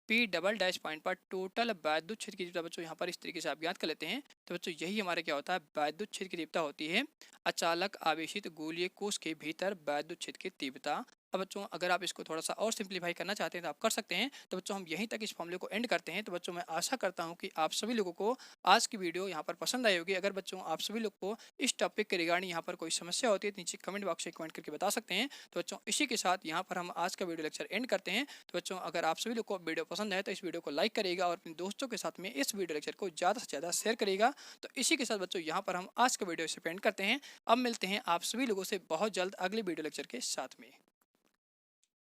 पी डबल डैश पॉइंट पर टोटल वैद्युत क्षेत्र की तीव्रता बच्चों यहाँ पर इस तरीके से आप ज्ञात कर लेते हैं। तो बच्चों यही हमारे क्या होता है, वैद्युत क्षेत्र की तीव्रता होती है अचालक आवेशित गोलीय कोश के भीतर वैद्युत क्षेत्र की तीव्रता। अब बच्चों अगर आप इसको थोड़ा सा और सिंप्लीफाई करना चाहते हैं तो आप कर सकते हैं। तो बच्चों हम यहीं तक इस फॉर्मूले को एंड करते हैं। तो बच्चों मैं आशा करता हूं कि आप सभी लोगों को आज की वीडियो यहाँ पर पसंद आई होगी। अगर बच्चों आप सभी लोग को इस टॉपिक के रिगार्डिंग यहाँ पर कोई समस्या होती है तो नीचे कमेंट बॉक्स में कमेंट करके बता सकते हैं। तो बच्चों इसी के साथ यहाँ पर हम आज का वीडियो लेक्चर एंड करते हैं। तो बच्चों अगर आप सभी लोग को वीडियो पसंद है तो इस वीडियो को लाइक करेगा और अपने दोस्तों के साथ में इस वीडियो लेक्चर को ज़्यादा से ज़्यादा शेयर करेगा। तो इसी के साथ बच्चों यहाँ पर हम आज का वीडियो से एंड करते हैं। अब मिलते हैं आप सभी लोगों से बहुत जल्द अगले वीडियो लेक्चर के साथ में।